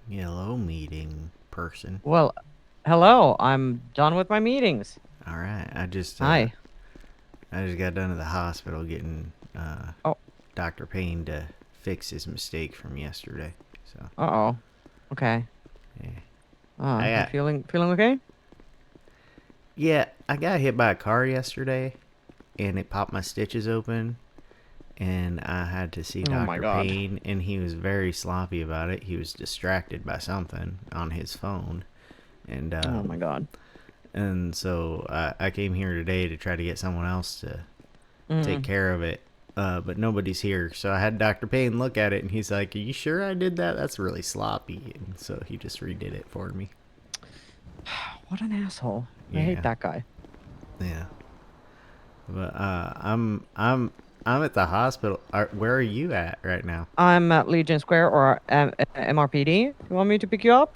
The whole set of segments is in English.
Hello, meeting person. Well, hello. I'm done with my meetings. All right, Hi. I just got done at the hospital getting Oh, Dr. Payne to fix his mistake from yesterday. So uh-oh. Okay. yeah, I You got feeling okay? I got hit by a car yesterday, and it popped my stitches open, and I had to see Oh my Dr. God. Payne, and he was very sloppy about it. He was distracted by something on his phone, and Oh my God. so I came here today to try to get someone else to take Mm. care of it. But nobody's here, so I had Dr. Payne look at it, and he's like, "Are you sure I did that? That's really sloppy." And so he just redid it for me. What an asshole. I hate Yeah, that guy. yeah. But I'm at the hospital. Where are you at right now? I'm at Legion Square or MRPD. You want me to pick you up?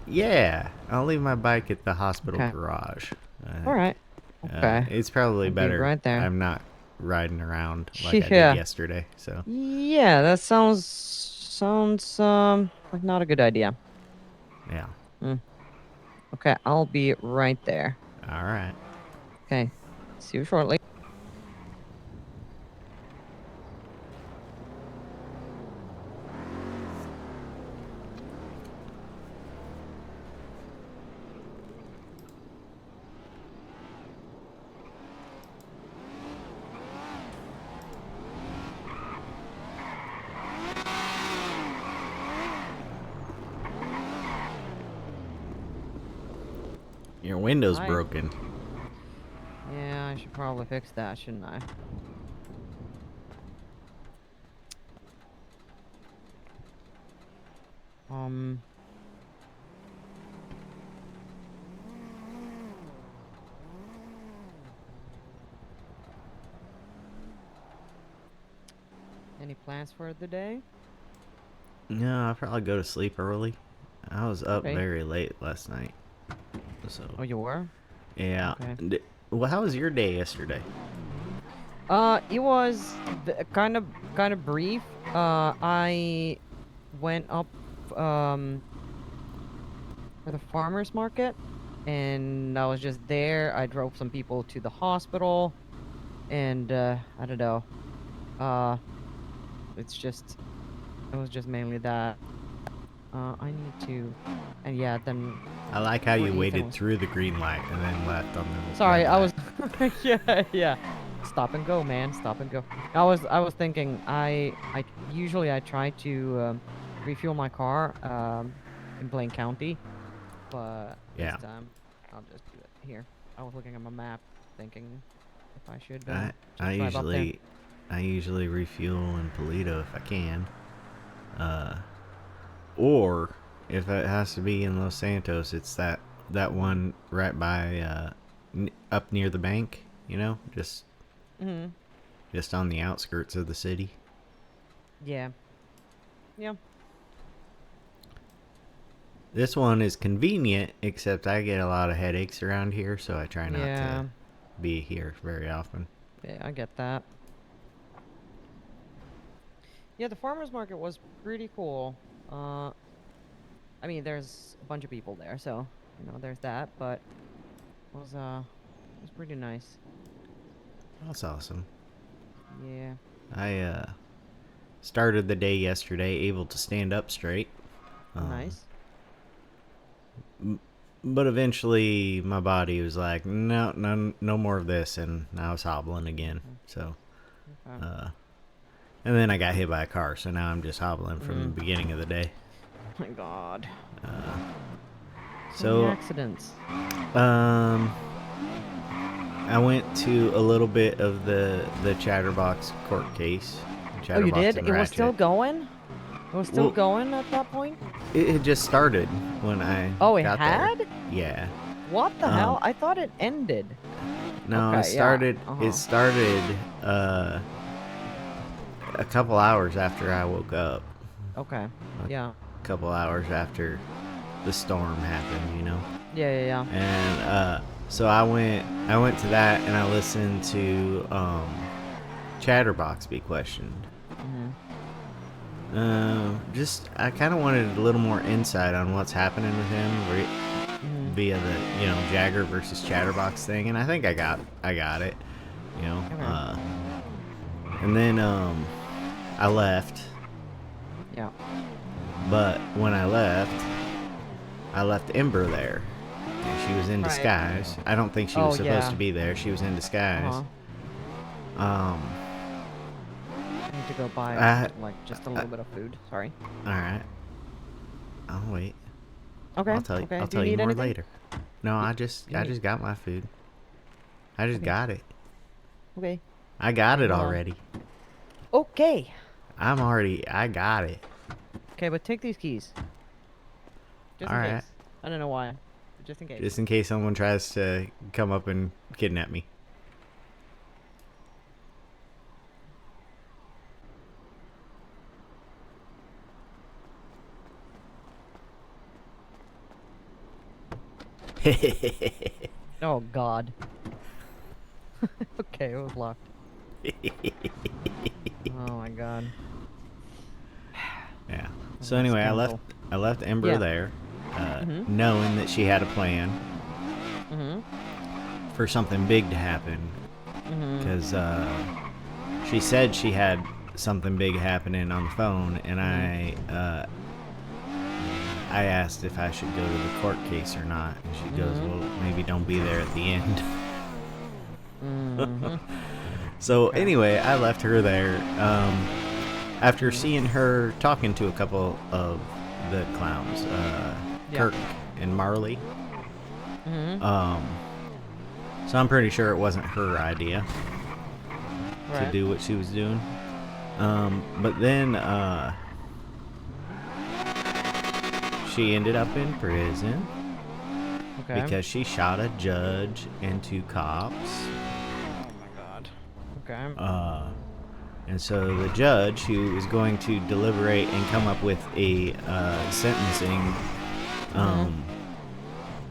Yeah, I'll leave my bike at the hospital Okay. garage. I All think right. Okay. it's probably I'll be better. right there. I'm not riding around like I did Yeah. yesterday. So Yeah, that sounds like not a good idea. yeah. Mm. Okay, I'll be right there. All right. Okay. See you shortly. Your window's Hi. broken. Yeah, I should probably fix that, shouldn't I? Um, any plans for the day? No, I'll probably go to sleep early. I was up Okay. very late last night. So, Oh, you were? yeah. Okay. Well, how was your day yesterday? It was kind of brief. I went up um for the farmers market, and I was just there. I drove some people to the hospital, and I don't know. Uh, it's just it was just mainly that. I need to, and yeah, then I like how poor you Ethan waited was. through the green light and then left on the Sorry, red I light. was yeah, yeah. Stop and go, man. Stop and go. I was thinking I usually I try to refuel my car in Blaine County, but this Yeah. time I'll just do it here. I was looking at my map thinking if I should I I just drive up there. usually I usually refuel in Polito if I can. Uh, or if it has to be in Los Santos, it's that one right by up near the bank. You know, Mhm. just on the outskirts of the city. Yeah. Yeah. This one is convenient, except I get a lot of headaches around here, so I try not to Yeah. be here very often. Yeah, I get that. Yeah, the farmers market was pretty cool. Uh I mean, there's a bunch of people there, so there's that. But it was pretty nice. That's awesome. Yeah, I started the day yesterday able to stand up straight, um, nice. but eventually my body was like, no, no, no more of this, and I was hobbling again. Mm, So, okay. uh, and then I got hit by a car, so now I'm just hobbling from the Mm. beginning of the day. Oh my God, so many So, accidents. um, I went to a little bit of the Chatterbox court case, Oh, you Chatterbox did? and It was still Ratchet. going? It was still Well, going at that point? it had just started when I Oh, it got there. had? Yeah. What the Um, hell? I thought it ended. no, Okay, yeah. It Uh-huh. started a couple hours after I woke up. Okay. A Yeah. couple hours after the storm happened, you know. Yeah, yeah, yeah. And so I went to that and I listened to Chatterbox be questioned. Mm-hmm. Just I kind of wanted a little more insight on what's happening with him Mm-hmm. via the Jagger versus Chatterbox thing, and I think I got it. You know, Okay. and then I left, Yeah. but when I left Ember there. And she was in Right. disguise. I don't think she was Oh supposed yeah. to be there. She was in disguise. Uh-huh. Um, I need to go buy I, like just a I little bit of food. Sorry. all right. I'll wait. Okay. I'll Okay. Do you tell you need more anything? later. No, Y- Do you I need? just got my food. I just Okay. got it. Okay. I got Okay. it Hold on. already. Okay. I got it. Okay, but take these keys. Just All in right. case. I don't know why. But just in case. Just in case someone tries to come up and kidnap me. Oh God. Okay, it was locked. Oh my God. Yeah. What So a anyway, scoundrel. I left Ember Yeah. there, Mhm. knowing that she had a plan Mhm. for something big to happen, Mhm. because she said she had something big happening on the phone, and Mhm. I asked if I should go to the court case or not, and she goes, Mhm. "Well, maybe don't be there at the end." Mhm. So Okay. anyway, I left her there. After Mhm. seeing her talking to a couple of the clowns, Yeah. Kirk and Marley. Mhm. Um, so I'm pretty sure it wasn't her idea to Right. do what she was doing. But then she ended up in prison Okay. because she shot a judge and two cops. Oh my God. Okay. Uh, and so the judge, who is going to deliberate and come up with a sentencing Mhm. um,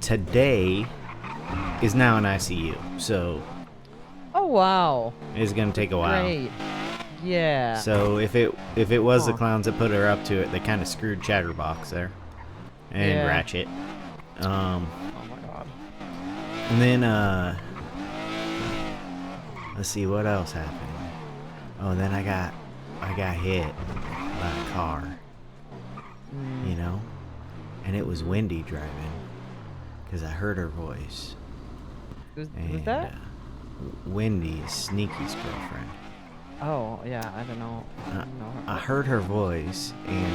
today, is now in ICU. So Oh wow. it's going to take a while. Great. Yeah. So if it was the Huh. clowns that put her up to it, they kind of screwed Chatterbox there and Yeah. Ratchet. Um, Oh my God. and then let's see what else happened. Oh, then I got hit by a car, Mm. you know, and it was Mhm. Wendy driving because I heard her voice. Was And that? Wendy is Sneaky's girlfriend. Oh yeah. I don't know. Uh, No. I heard her voice, and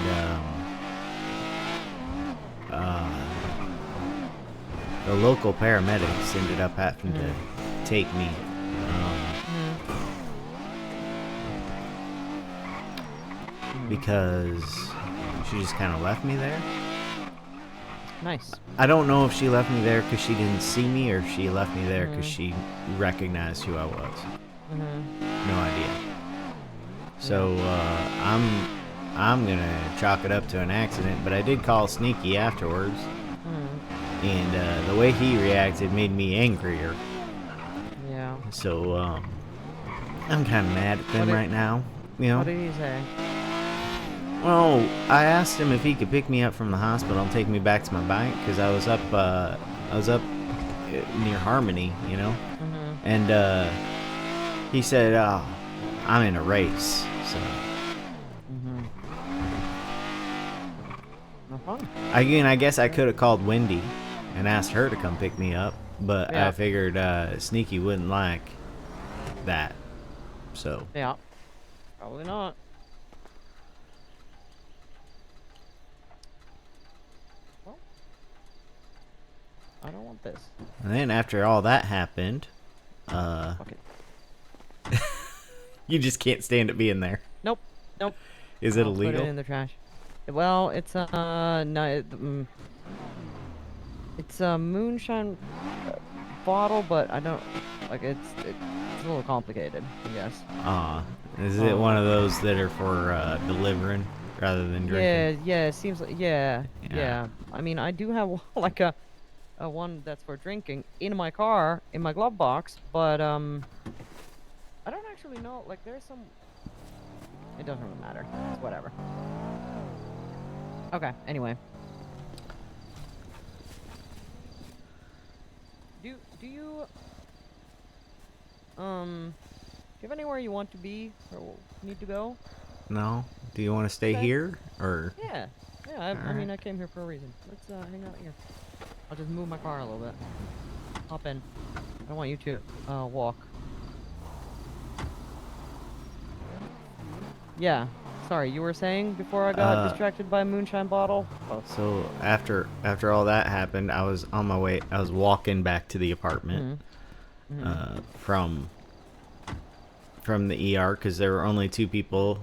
the local paramedics ended up having to Mhm. take me Mhm. Mhm. because she just kind of left me there. Nice. I don't know if she left me there because she didn't see me, or if she left me there because Mhm. she recognized who I was. Mhm. No idea. Yeah. So I'm gonna chalk it up to an accident, but I did call Sneaky afterwards, Mhm. and the way he reacted made me angrier. Yeah. So I'm kind of mad at What them did right now. You What know. did he say? Well, I asked him if he could pick me up from the hospital and take me back to my bike because I was up near Harmony, you know, Mhm. and he said, "Oh, I'm in a race." So Mhm. No fun. I guess I could have called Wendy and asked her to come pick me up, but I Yeah. figured Sneaky wouldn't like that. So Yeah. Probably not. Well, I don't want this. and then after all that happened, uh, Fuck it. you just can't stand it being there. Nope. Nope. Is it I'll put it illegal? in the trash. Well, it's no, it's a moonshine bottle, but I don't like it's a little complicated, I guess. Is it one of Um, those that are for delivering rather than drinking? yeah, yeah, it seems like yeah, Yeah. yeah. I mean, I do have like a one that's for drinking in my car in my glove box, but I don't actually know. Like, there's some. It doesn't really matter. It's whatever. Okay, anyway. Do you do you have anywhere you want to be or need to go? No? Do you want to stay Okay. here? Or. Yeah. Yeah, I Alright. mean I came here for a reason. Let's hang out here. I'll just move my car a little bit. Hop in. I want you to walk. Yeah. Sorry, you were saying before I got distracted by a moonshine bottle? Oh. So after all that happened, I was on my way. I was walking back to the apartment Mm-hmm. from the ER because there were only two people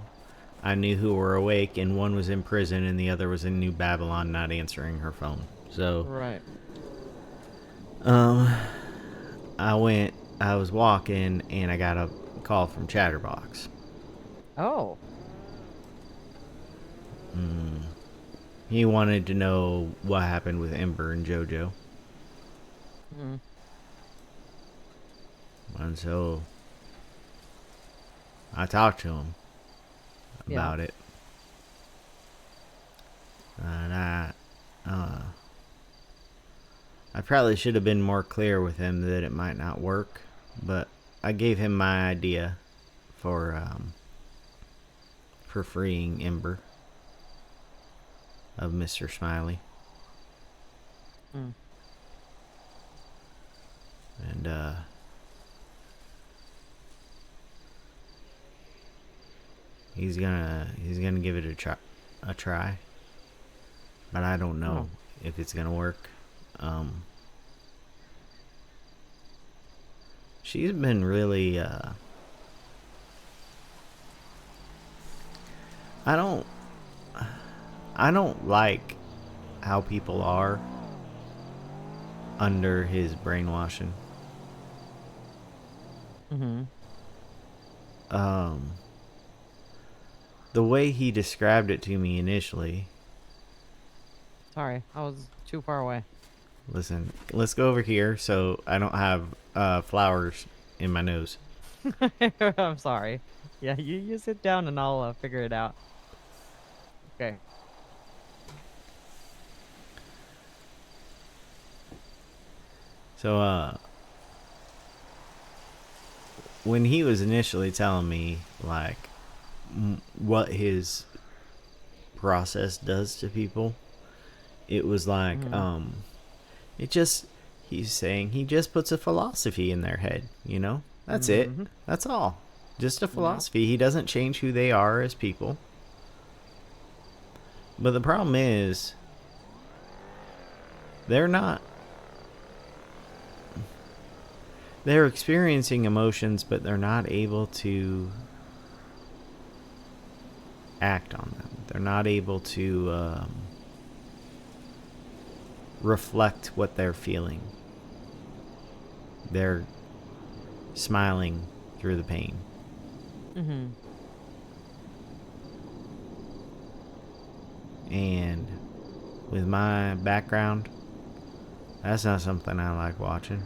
I knew who were awake, and one was in prison, and the other was in New Babylon, not answering her phone. So Right. um, I was walking, and I got a call from Chatterbox. Oh. He wanted to know what happened with Ember and JoJo. Mm. And so I talked to him Yeah. about it. And I probably should have been more clear with him that it might not work, but I gave him my idea for freeing Ember of Mr. Smiley. Mm. And he's gonna give it a try. But I don't know if it's gonna work. She's been really I don't like how people are under his brainwashing. Mm-hmm. The way he described it to me initially. Sorry, I was too far away. Listen, let's go over here so I don't have flowers in my nose. I'm sorry. Yeah, you sit down and I'll figure it out. Okay. So when he was initially telling me like what his process does to people, it was like it just he's saying he just puts a philosophy in their head, you know? That's it. Mm-hmm. That's all. Just a Yeah. philosophy. He doesn't change who they are as people. But the problem is they're not they're experiencing emotions, but they're not able to act on them. They're not able to reflect what they're feeling. They're smiling through the pain. Mm-hmm. And with my background, that's not something I like watching.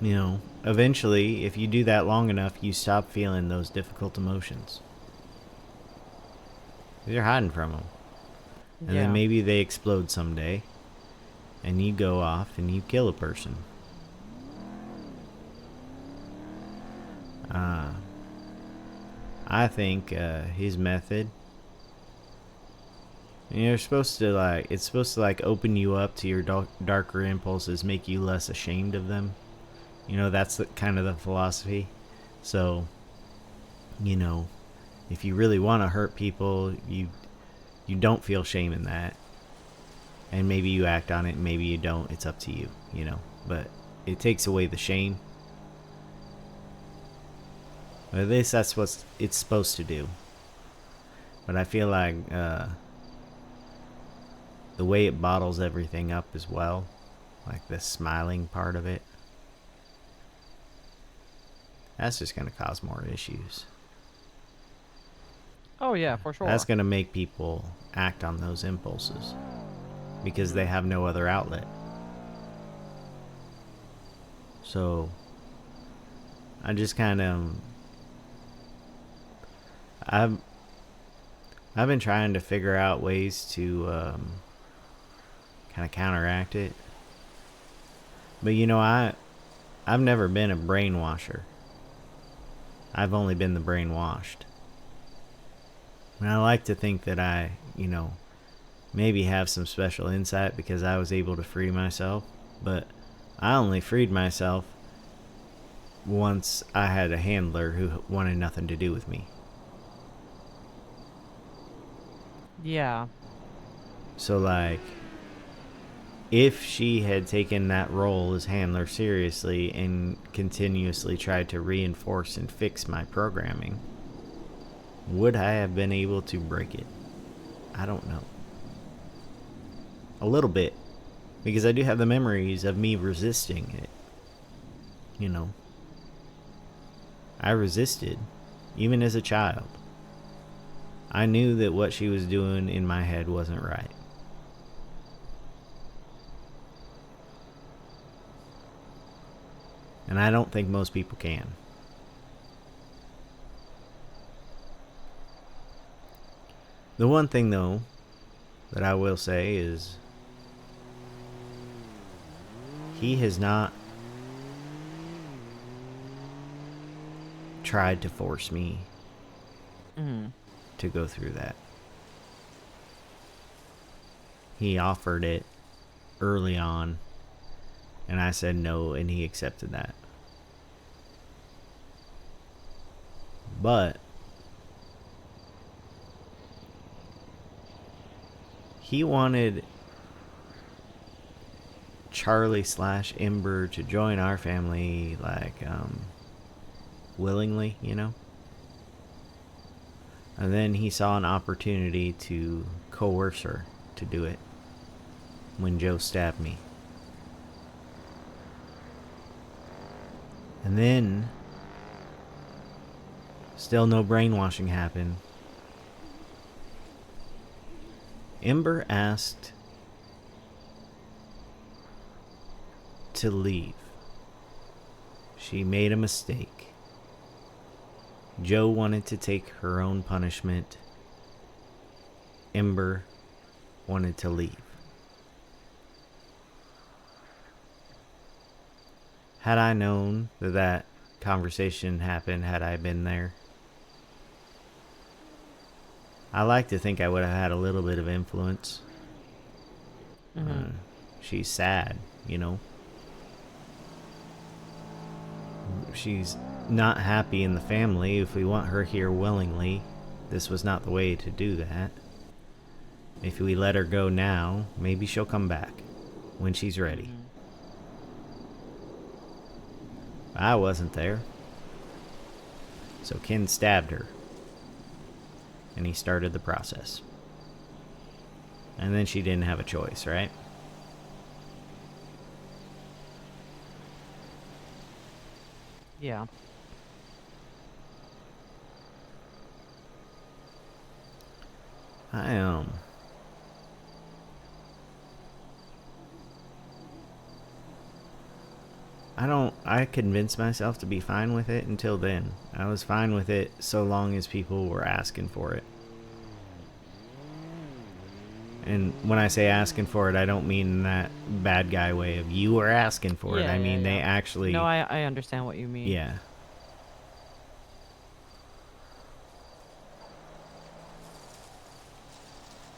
You know, eventually, if you do that long enough, you stop feeling those difficult emotions. You're hiding from them. And then maybe they explode someday, and you go off and you kill a person. I think his method, you're supposed to like, it's supposed to like open you up to your darker impulses, make you less ashamed of them. You know, that's kind of the philosophy. So, you know, if you really want to hurt people, you don't feel shame in that. And maybe you act on it, maybe you don't. It's up to you, you know. But it takes away the shame. But at least that's what it's supposed to do. But I feel like the way it bottles everything up as well, like the smiling part of it, that's just going to cause more issues. Oh yeah, for sure. That's going to make people act on those impulses because they have no other outlet. So I just kind of I've I've been trying to figure out ways to kind of counteract it. But you know, I've never been a brainwasher. I've only been the brainwashed. And I like to think that I, maybe have some special insight because I was able to free myself. But I only freed myself once I had a handler who wanted nothing to do with me. Yeah. So, like, if she had taken that role as handler seriously and continuously tried to reinforce and fix my programming, would I have been able to break it? I don't know. A little bit. Because I do have the memories of me resisting it. I resisted, even as a child. I knew that what she was doing in my head wasn't right. And I don't think most people can. The one thing, though, that I will say is he has not tried to force me to go through that. He offered it early on, and I said no, and he accepted that. But he wanted Charlie/Ember to join our family, willingly, And then he saw an opportunity to coerce her to do it when Joe stabbed me. And then, still no brainwashing happened. Ember asked to leave. She made a mistake. Joe wanted to take her own punishment. Ember wanted to leave. Had I known that conversation happened, had I been there, I like to think I would have had a little bit of influence. She's sad, She's not happy in the family. If we want her here willingly, this was not the way to do that. If we let her go now, maybe she'll come back when she's ready. I wasn't there. So Ken stabbed her. And he started the process. And then she didn't have a choice, right? Yeah. I convinced myself to be fine with it until then. I was fine with it so long as people were asking for it. And when I say asking for it, I don't mean that bad guy way of you were asking for it. I mean, they actually... No, I understand what you mean. Yeah.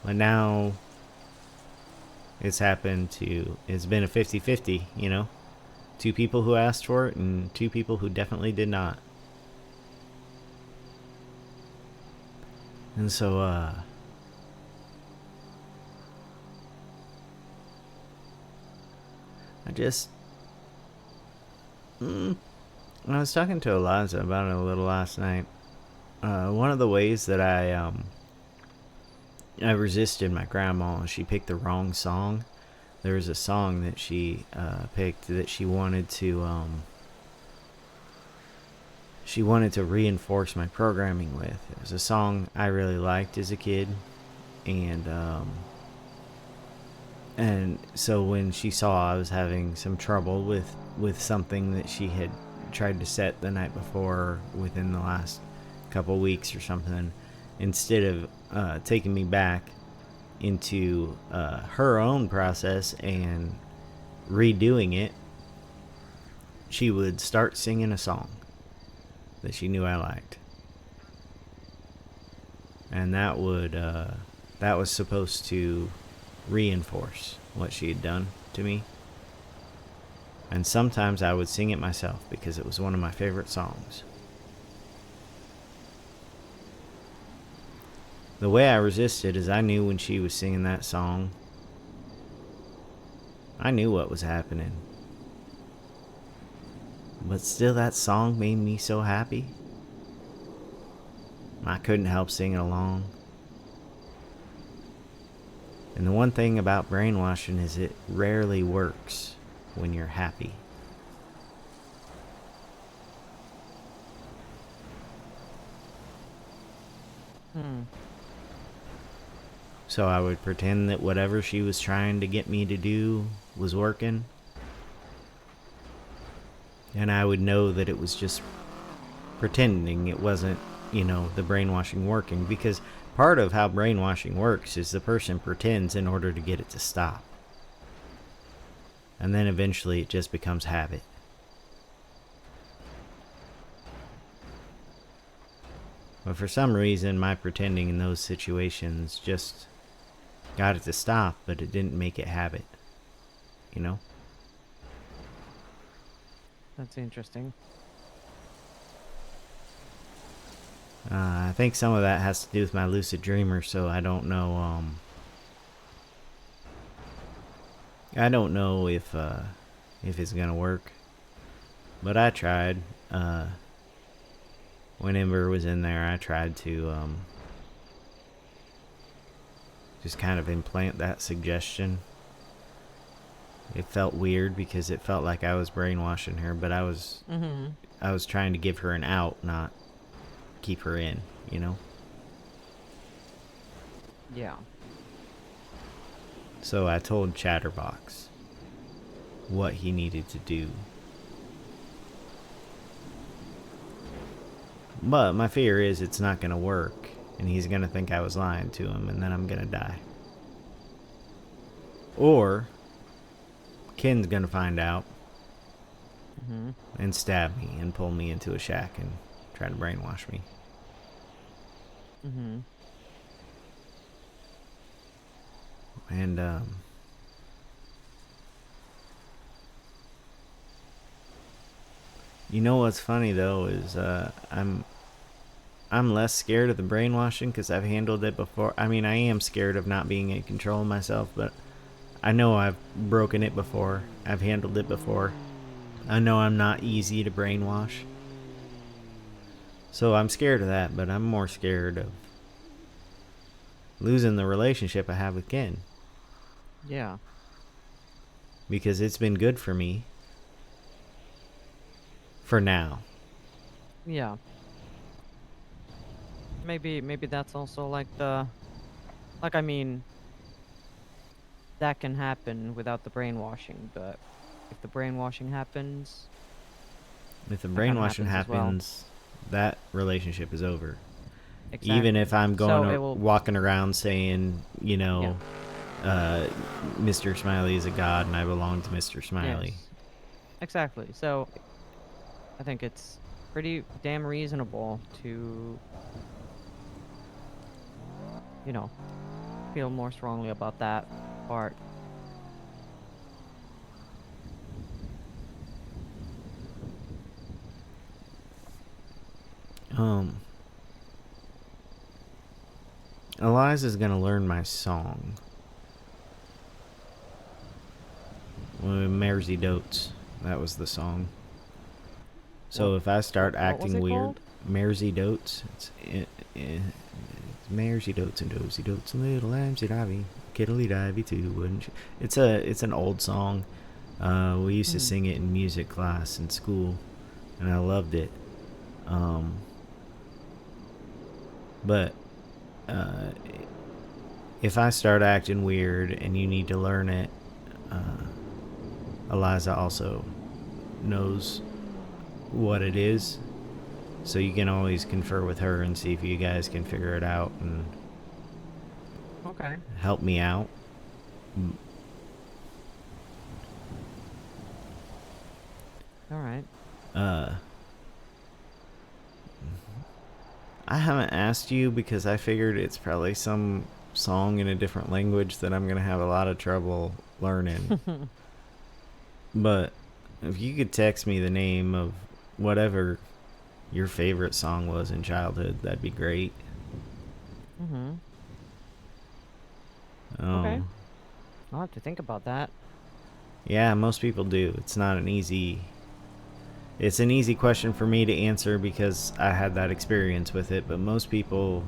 But now it's happened to... It's been a 50-50, 2 people who asked for it and 2 people who definitely did not. And so, I was talking to Eliza about it a little last night. One of the ways that I resisted my grandma, she picked the wrong song. There was a song that she picked that she wanted to reinforce my programming with. It was a song I really liked as a kid, and so when she saw I was having some trouble with something that she had tried to set the night before within the last couple weeks or something, instead of taking me back into her own process and redoing it, she would start singing a song that she knew I liked. And that was supposed to reinforce what she had done to me. And sometimes I would sing it myself because it was one of my favorite songs. The way I resisted is I knew when she was singing that song, I knew what was happening. But still, that song made me so happy. I couldn't help singing along. And the one thing about brainwashing is it rarely works when you're happy. So I would pretend that whatever she was trying to get me to do was working. And I would know that it was just pretending. It wasn't, the brainwashing working. Because part of how brainwashing works is the person pretends in order to get it to stop. And then eventually it just becomes habit. But for some reason, my pretending in those situations just got it to stop, but it didn't make it habit. That's interesting. I think some of that has to do with my lucid dreamer, so I don't know, I don't know if it's gonna work. But I tried. When Ember was in there, I tried to just kind of implant that suggestion. It felt weird because it felt like I was brainwashing her, but I was trying to give her an out, not keep her in, Yeah. So I told Chatterbox what he needed to do. But my fear is it's not going to work, and he's going to think I was lying to him, and then I'm going to die. Or Ken's going to find out and stab me and pull me into a shack and try to brainwash me. And you know what's funny though is I'm less scared of the brainwashing because I've handled it before. I mean, I am scared of not being in control of myself, but I know I've broken it before. I've handled it before. I know I'm not easy to brainwash. So I'm scared of that, but I'm more scared of losing the relationship I have with Ken. Yeah. Because it's been good for me. For now. Yeah. Maybe that's also like I mean, that can happen without the brainwashing, but if the brainwashing happens, if the that kinda brainwashing happens as well. that relationship is over. Exactly. Even if I'm going So walking around saying, Mr. Smiley is a god and I belong to Mr. Smiley. Yes. Exactly. So I think it's pretty damn reasonable to, feel more strongly about that part. Eliza's gonna learn my song. Mersey Dotes. That was the song. So if I start acting weird, Mersey Dotes. It's Mersey Dotes and Dozy Dotes and Little Lambsy Divey, Kiddly Divey too, wouldn't you? It's an old song. We used to sing it in music class in school, and I loved it. But if I start acting weird and you need to learn it, Eliza also knows what it is. So you can always confer with her and see if you guys can figure it out and Okay. help me out. All right. Uh, I haven't asked you because I figured it's probably some song in a different language that I'm gonna have a lot of trouble learning. But if you could text me the name of whatever your favorite song was in childhood, that'd be great. Mm-hmm. Okay. Oh, I'll have to think about that. yeah, most people do. It's not an easy. It's an easy question for me to answer because I had that experience with it, but most people,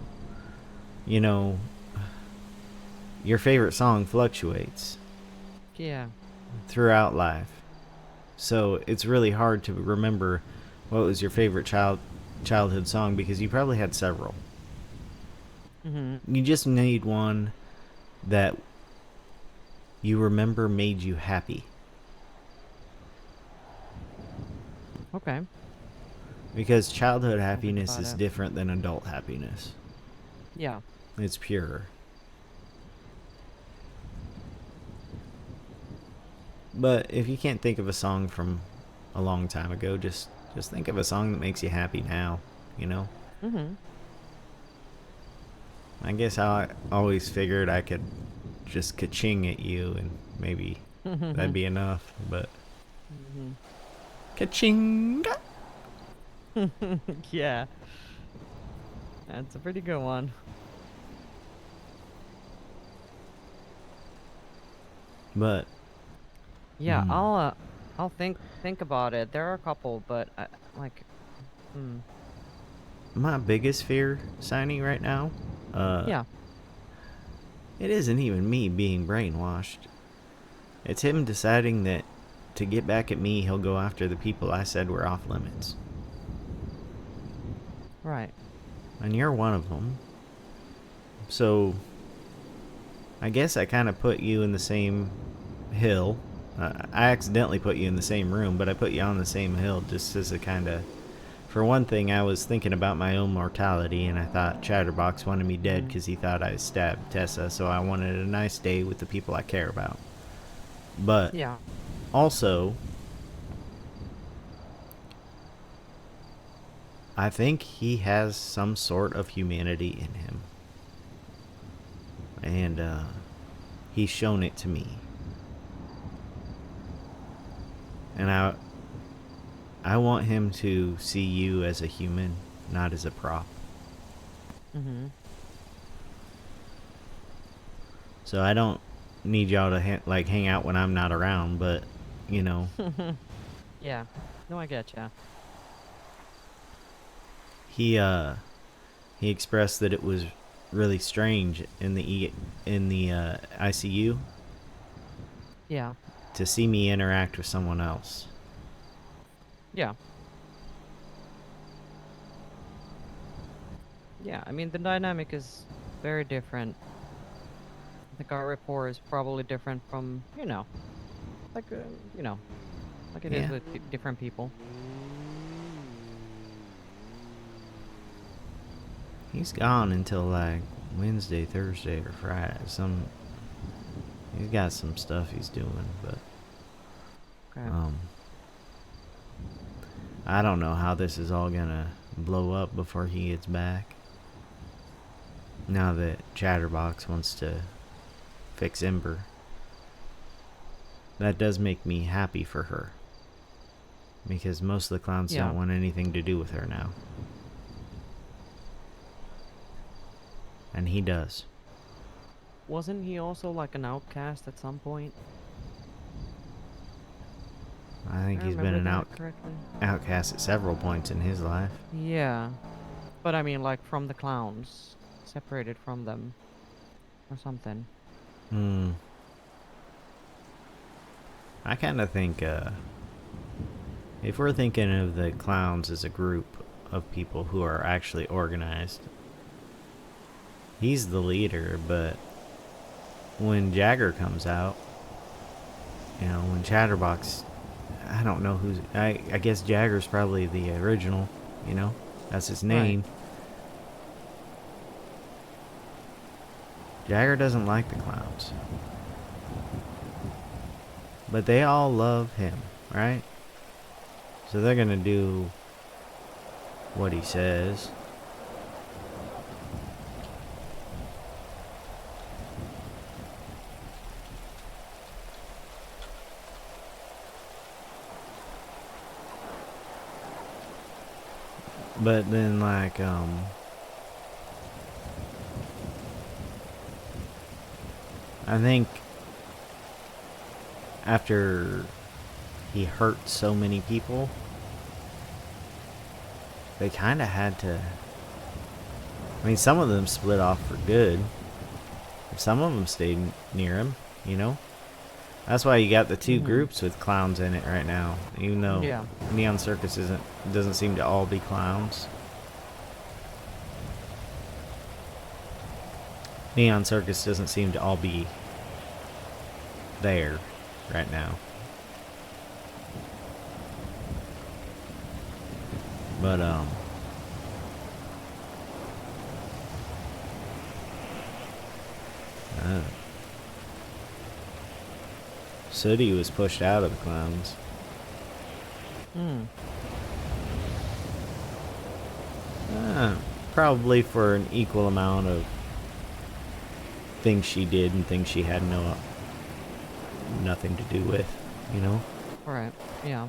you know, your favorite song fluctuates Yeah. throughout life. So it's really hard to remember what was your favorite childhood song because you probably had several. Mm-hmm. You just need one that you remember made you happy. Okay. Because childhood I'll think happiness about is it. different than adult happiness. Yeah. It's pure. But if you can't think of a song from a long time ago, just think of a song that makes you happy now, you know? Mm-hmm. I guess I always figured I could just ka-ching at you and maybe that'd be enough, but Mm-hmm. ka-ching! Yeah. That's a pretty good one. But Yeah, I'll think about it. There are a couple, but like, hmm. my biggest fear, Saini, right now, uh, Yeah. it isn't even me being brainwashed. It's him deciding that to get back at me, he'll go after the people I said were off limits. Right. And you're one of them. So, I guess I kind of put you in the same hill. I accidentally put you in the same room, but I put you on the same hill just as a kind of. For one thing, I was thinking about my own mortality, and I thought Chatterbox wanted me dead Mm-hmm. because he thought I stabbed Tessa, so I wanted a nice day with the people I care about. But Yeah. also, I think he has some sort of humanity in him. And he's shown it to me. And I want him to see you as a human, not as a prop. Mm-hmm. So I don't need y'all to hang out when I'm not around, but you know, Yeah. No, I get ya. he uh he expressed that it was really strange in the ICU Yeah. to see me interact with someone else. Yeah. Yeah. I mean, the dynamic is very different. I think our rapport is probably different from, like, you know, like it is Yeah. with different people. He's gone until like Wednesday, Thursday, or Friday. He's got some stuff he's doing, but Okay. um I don't know how this is all gonna blow up before he gets back. Now that Chatterbox wants to fix Ember. That does make me happy for her. Because most of the clowns Yeah. don't want anything to do with her now. And he does. Wasn't he also like an outcast at some point? I think I he's been remember an that correctly. outcast at several points in his life. Yeah. But I mean, like from the clowns, separated from them or something. Hmm. I kind of think, if we're thinking of the clowns as a group of people who are actually organized, he's the leader, but when Jagger comes out, when Chatterbox, I don't know who's, I guess Jagger's probably the original, you know? That's his Right. name. Jagger doesn't like the clowns. But they all love him, right? So they're gonna do what he says. But then, like, I think after he hurt so many people, they kind of had to. I mean, some of them split off for good. Some of them stayed near him, you know? That's why you got the two groups with clowns in it right now. Even though Yeah. Neon Circus doesn't seem to all be clowns. Neon Circus doesn't seem to all be there right now. But Sooty was pushed out of the clowns. Probably for an equal amount of things she did and things she had nothing to do with, you know? Right. Yeah.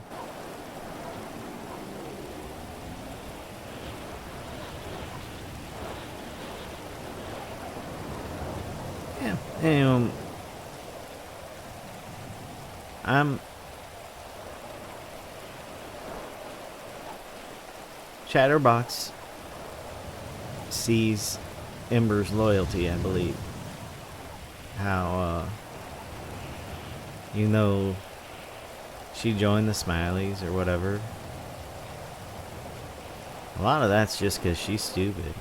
Yeah. And, Chatterbox sees Ember's loyalty, I believe. How, even though she joined the Smileys or whatever, a lot of that's just because she's stupid.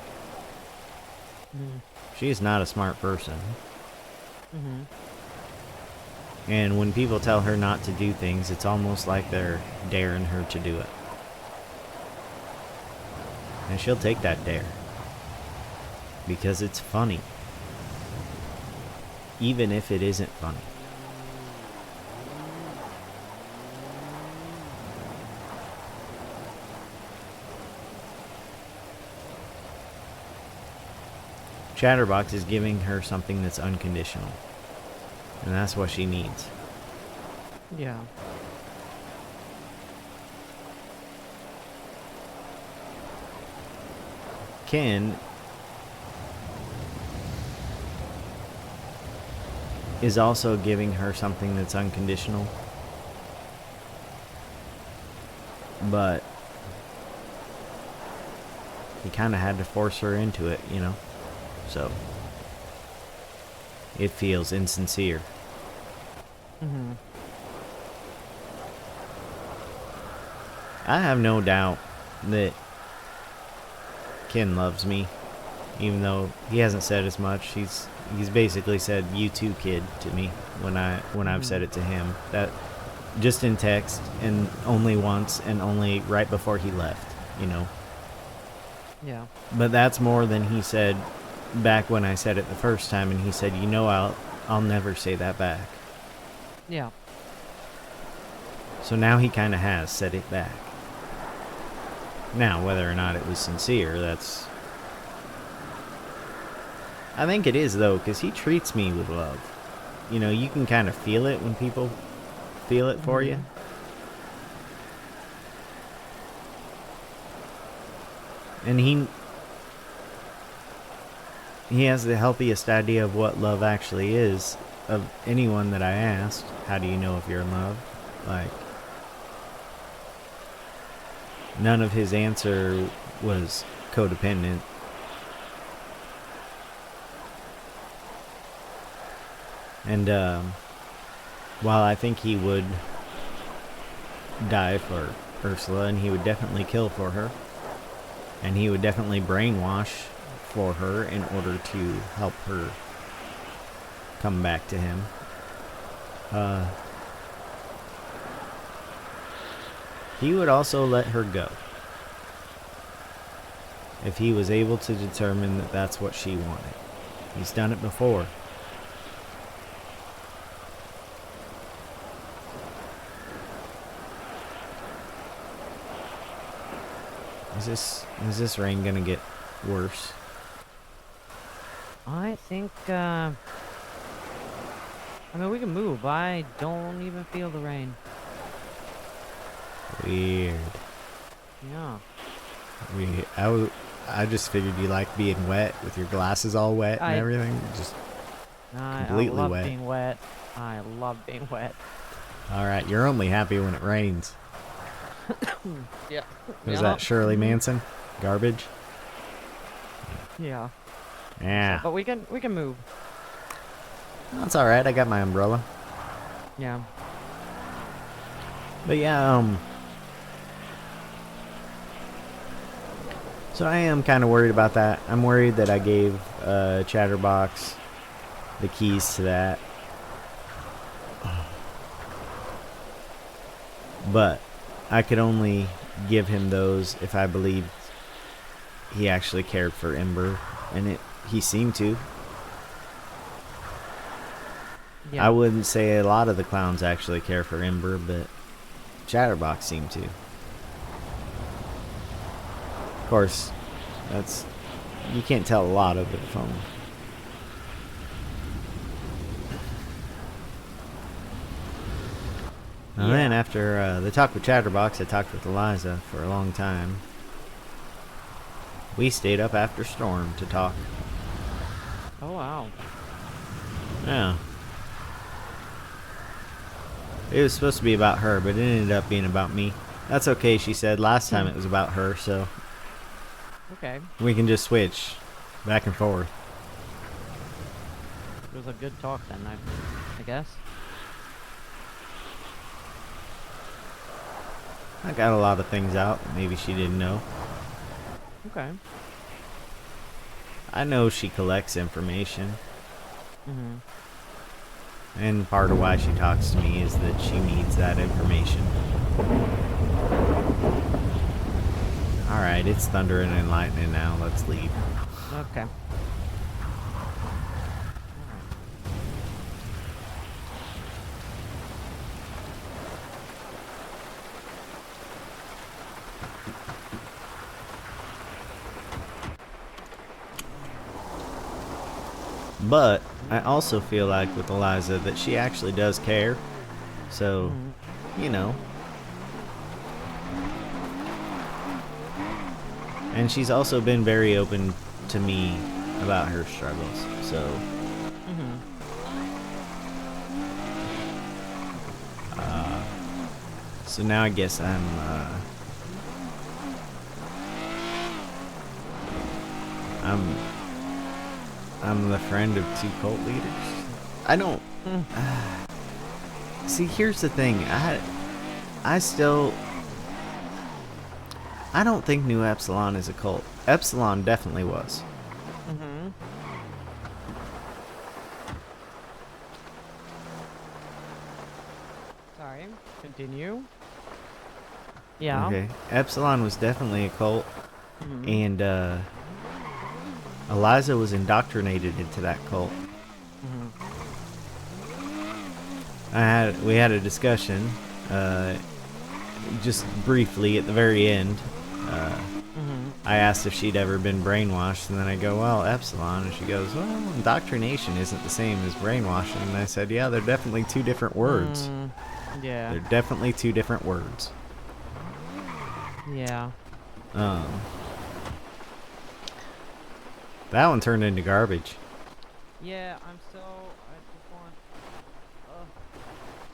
She's not a smart person. And when people tell her not to do things, it's almost like they're daring her to do it. And she'll take that dare. Because it's funny. Even if it isn't funny. Chatterbox is giving her something that's unconditional. And that's what she needs. Yeah. Ken is also giving her something that's unconditional. But he kind of had to force her into it, you know? So it feels insincere. I have no doubt that Ken loves me, even though he hasn't said as much. He's basically said "you too, kid" to me when I've said it to him. That just in text, and only once, and only right before he left, you know. Yeah. But that's more than he said back when I said it the first time, and he said, "You know, I'll never say that back." Yeah. So now he kind of has said it back. Now, whether or not it was sincere, that's... I think it is, though, because he treats me with love. You know, you can kind of feel it when people feel it for you. And he has the healthiest idea of what love actually is of anyone that I asked. How do you know if you're in love? Like, none of his answer was codependent. And while I think he would die for Ursula, and he would definitely kill for her, and he would definitely brainwash for her in order to help her come back to him, he would also let her go. if he was able to determine that that's what she wanted. He's done it before. Is this rain gonna get worse? I think, I mean, we can move. I don't even feel the rain. Weird. Yeah. I just figured you like being wet with your glasses all wet and everything. Just completely I love wet. being wet. I love being wet. All right, you're only happy when it rains. Yeah. Was that Shirley Manson? Garbage? Yeah. Yeah. But we can move. That's all right. I got my umbrella. Yeah. But yeah, so I am kind of worried about that. I'm worried that I gave Chatterbox the keys to that. But I could only give him those if I believed he actually cared for Ember, and he seemed to. Yeah. I wouldn't say a lot of the clowns actually care for Ember, but Chatterbox seemed to. Of course, you can't tell a lot of it from. And then after the talk with Chatterbox, I talked with Eliza for a long time. We stayed up after Storm to talk. Oh, wow. Yeah. It was supposed to be about her, but it ended up being about me. That's okay, she said. Last time it was about her, so Okay. we can just switch back and forth. It was a good talk then, I guess. I got a lot of things out that maybe she didn't know. Okay. I know she collects information. Mm-hmm. And part of why she talks to me is that she needs that information. Alright, it's thundering and lightning now. Let's leave. Okay. But I also feel like with Eliza that she actually does care. So, you know. And she's also been very open to me about her struggles. So, so now I guess I'm the friend of two cult leaders. I don't. See, here's the thing. I don't think New Epsilon is a cult. Epsilon definitely was. Mm-hmm. Sorry. Continue. Yeah. Okay. Epsilon was definitely a cult, and Eliza was indoctrinated into that cult. We had a discussion, just briefly at the very end. I asked if she'd ever been brainwashed, and then I go, well, Epsilon, and she goes, well, indoctrination isn't the same as brainwashing. And I said, yeah, they're definitely two different words. Yeah. They're definitely two different words. Yeah. That one turned into garbage. Yeah, I just want...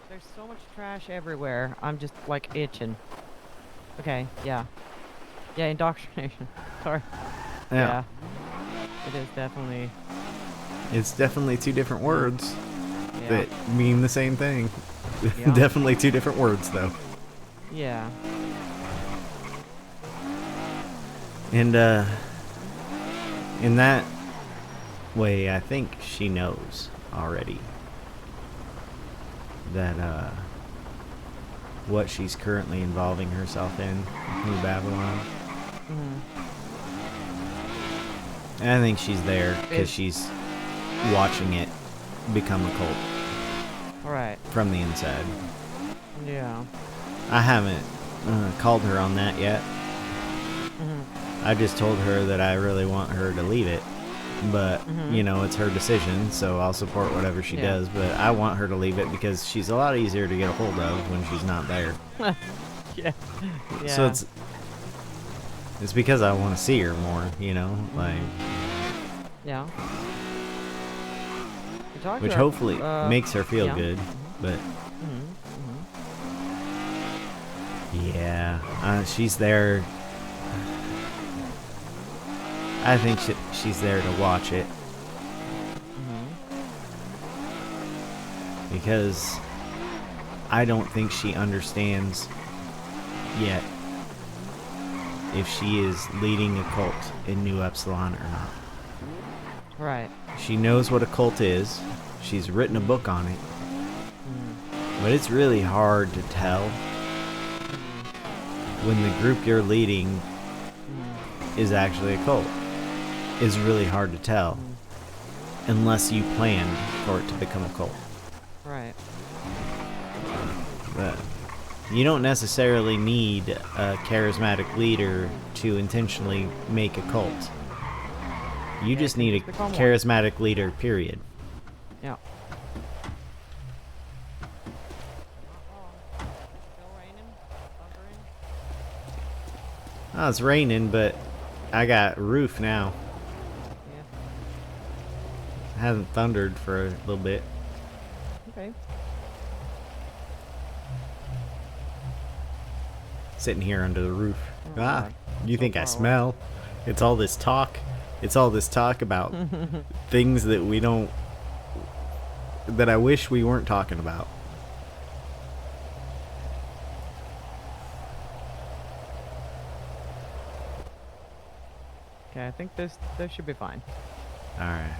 there's so much trash everywhere. I'm just, like, itching. Okay, yeah. Yeah, indoctrination. Sorry. Yeah. It is definitely... It's definitely two different words Yeah. that mean the same thing. Yeah. Definitely two different words, though. Yeah. And, in that way, I think she knows already that, what she's currently involving herself in, New Babylon. And I think she's there because Is- she's watching it become a cult Right. from the inside. Yeah. I haven't called her on that yet. I just told her that I really want her to leave it. But, you know, it's her decision, so I'll support whatever she does. But I want her to leave it because she's a lot easier to get a hold of when she's not there. Yeah. So it's because I want to see her more, you know? Like, Yeah. You talked which to her, hopefully makes her feel yeah. good. But, yeah, she's there. I think she's there to watch it. Because I don't think she understands yet if she is leading a cult in New Epsilon or not. Right. She knows what a cult is. She's written a book on it. But it's really hard to tell when the group you're leading is actually a cult. It's really hard to tell unless you planned for it to become a cult. Right. But you don't necessarily need a charismatic leader to intentionally make a cult. You just need a become one. charismatic leader, period. Yeah. Oh, it's raining, but I got roof now. Yeah. It hasn't thundered for a little bit. Okay. Sitting here under the roof. Oh, Ah, God. you So think I far away. smell? It's all this talk. It's all this talk about things that we don't... that I wish we weren't talking about. Okay, I think this should be fine. Alright.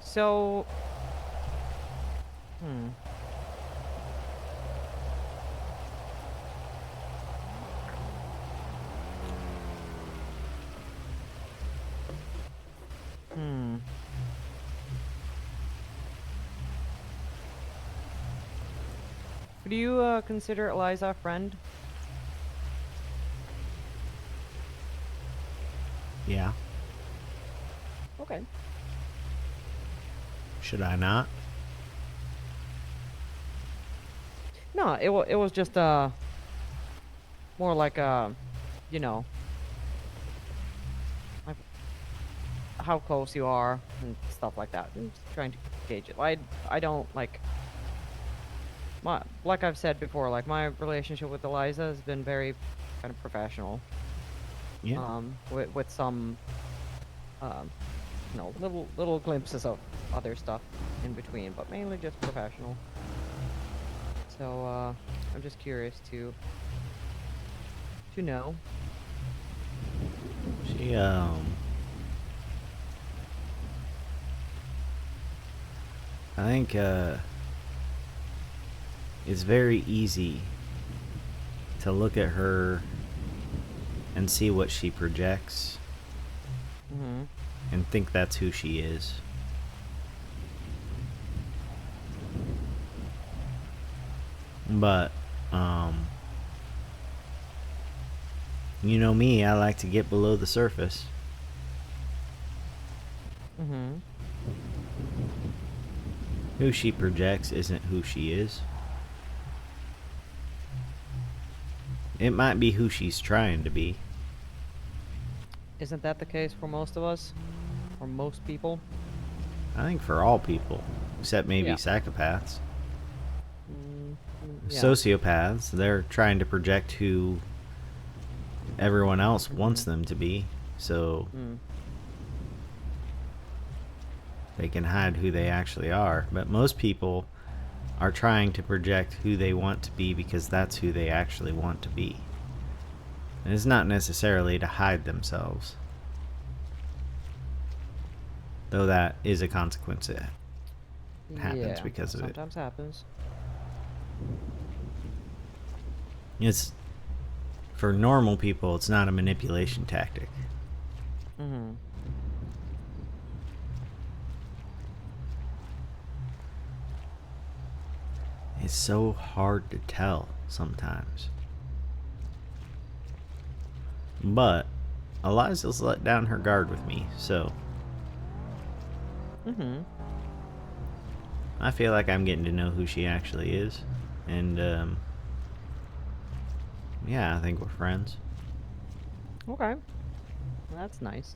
So, do you consider Eliza a friend? Yeah. Okay. Should I not? No, it was just more like you know, like how close you are and stuff like that. I'm just trying to gauge it. I don't like like I've said before, like my relationship with Eliza has been very kind of professional. Yeah. With some you know, little glimpses of other stuff in between, but mainly just professional. So I'm just curious to know. She, I think, it's very easy to look at her and see what she projects and think that's who she is. But, you know me, I like to get below the surface. Who she projects isn't who she is. It might be who she's trying to be. Isn't that the case for most of us? Or most people? I think for all people, except maybe Yeah. psychopaths. Yeah. Sociopaths, they're trying to project who everyone else wants them to be, so they can hide who they actually are. But most people are trying to project who they want to be because that's who they actually want to be. And it's not necessarily to hide themselves, though that is a consequence happens Yeah, because that of it. sometimes happens. It's for normal people, it's not a manipulation tactic. Mm-hmm. It's so hard to tell sometimes. But Eliza's let down her guard with me, so Mm-hmm. I feel like I'm getting to know who she actually is. And, yeah, I think we're friends. Okay. That's nice.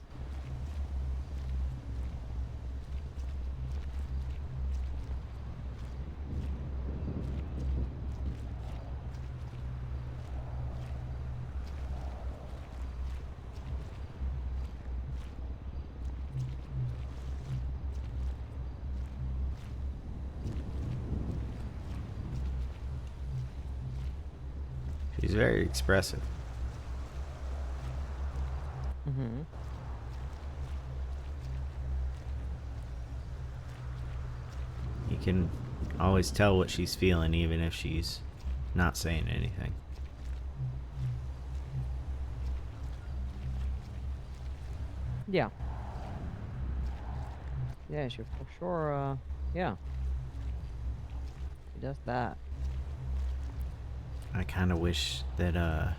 She's very expressive. Mm-hmm. You can always tell what she's feeling, even if she's not saying anything. Yeah. Yeah, she for sure, yeah. She does that. I kind of wish that, I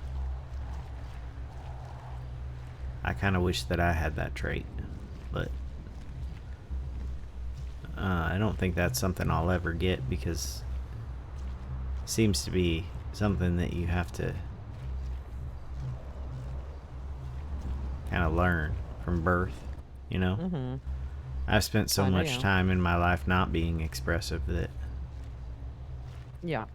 had that trait. But, I don't think that's something I'll ever get because it seems to be something that you have to kind of learn from birth, you know? Mm-hmm. I've spent so Kinda, much yeah. time in my life not being expressive that Yeah.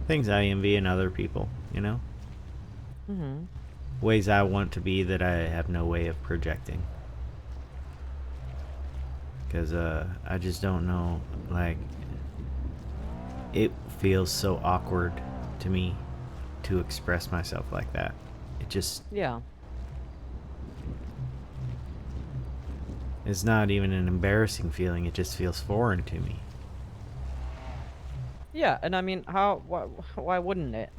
things I envy in other people, you know? Mm-hmm. Ways I want to be that I have no way of projecting. Because I just don't know. Like, it feels so awkward to me to express myself like that. It just, Yeah. it's not even an embarrassing feeling, it just feels foreign to me. Yeah, and I mean, how, why wouldn't it?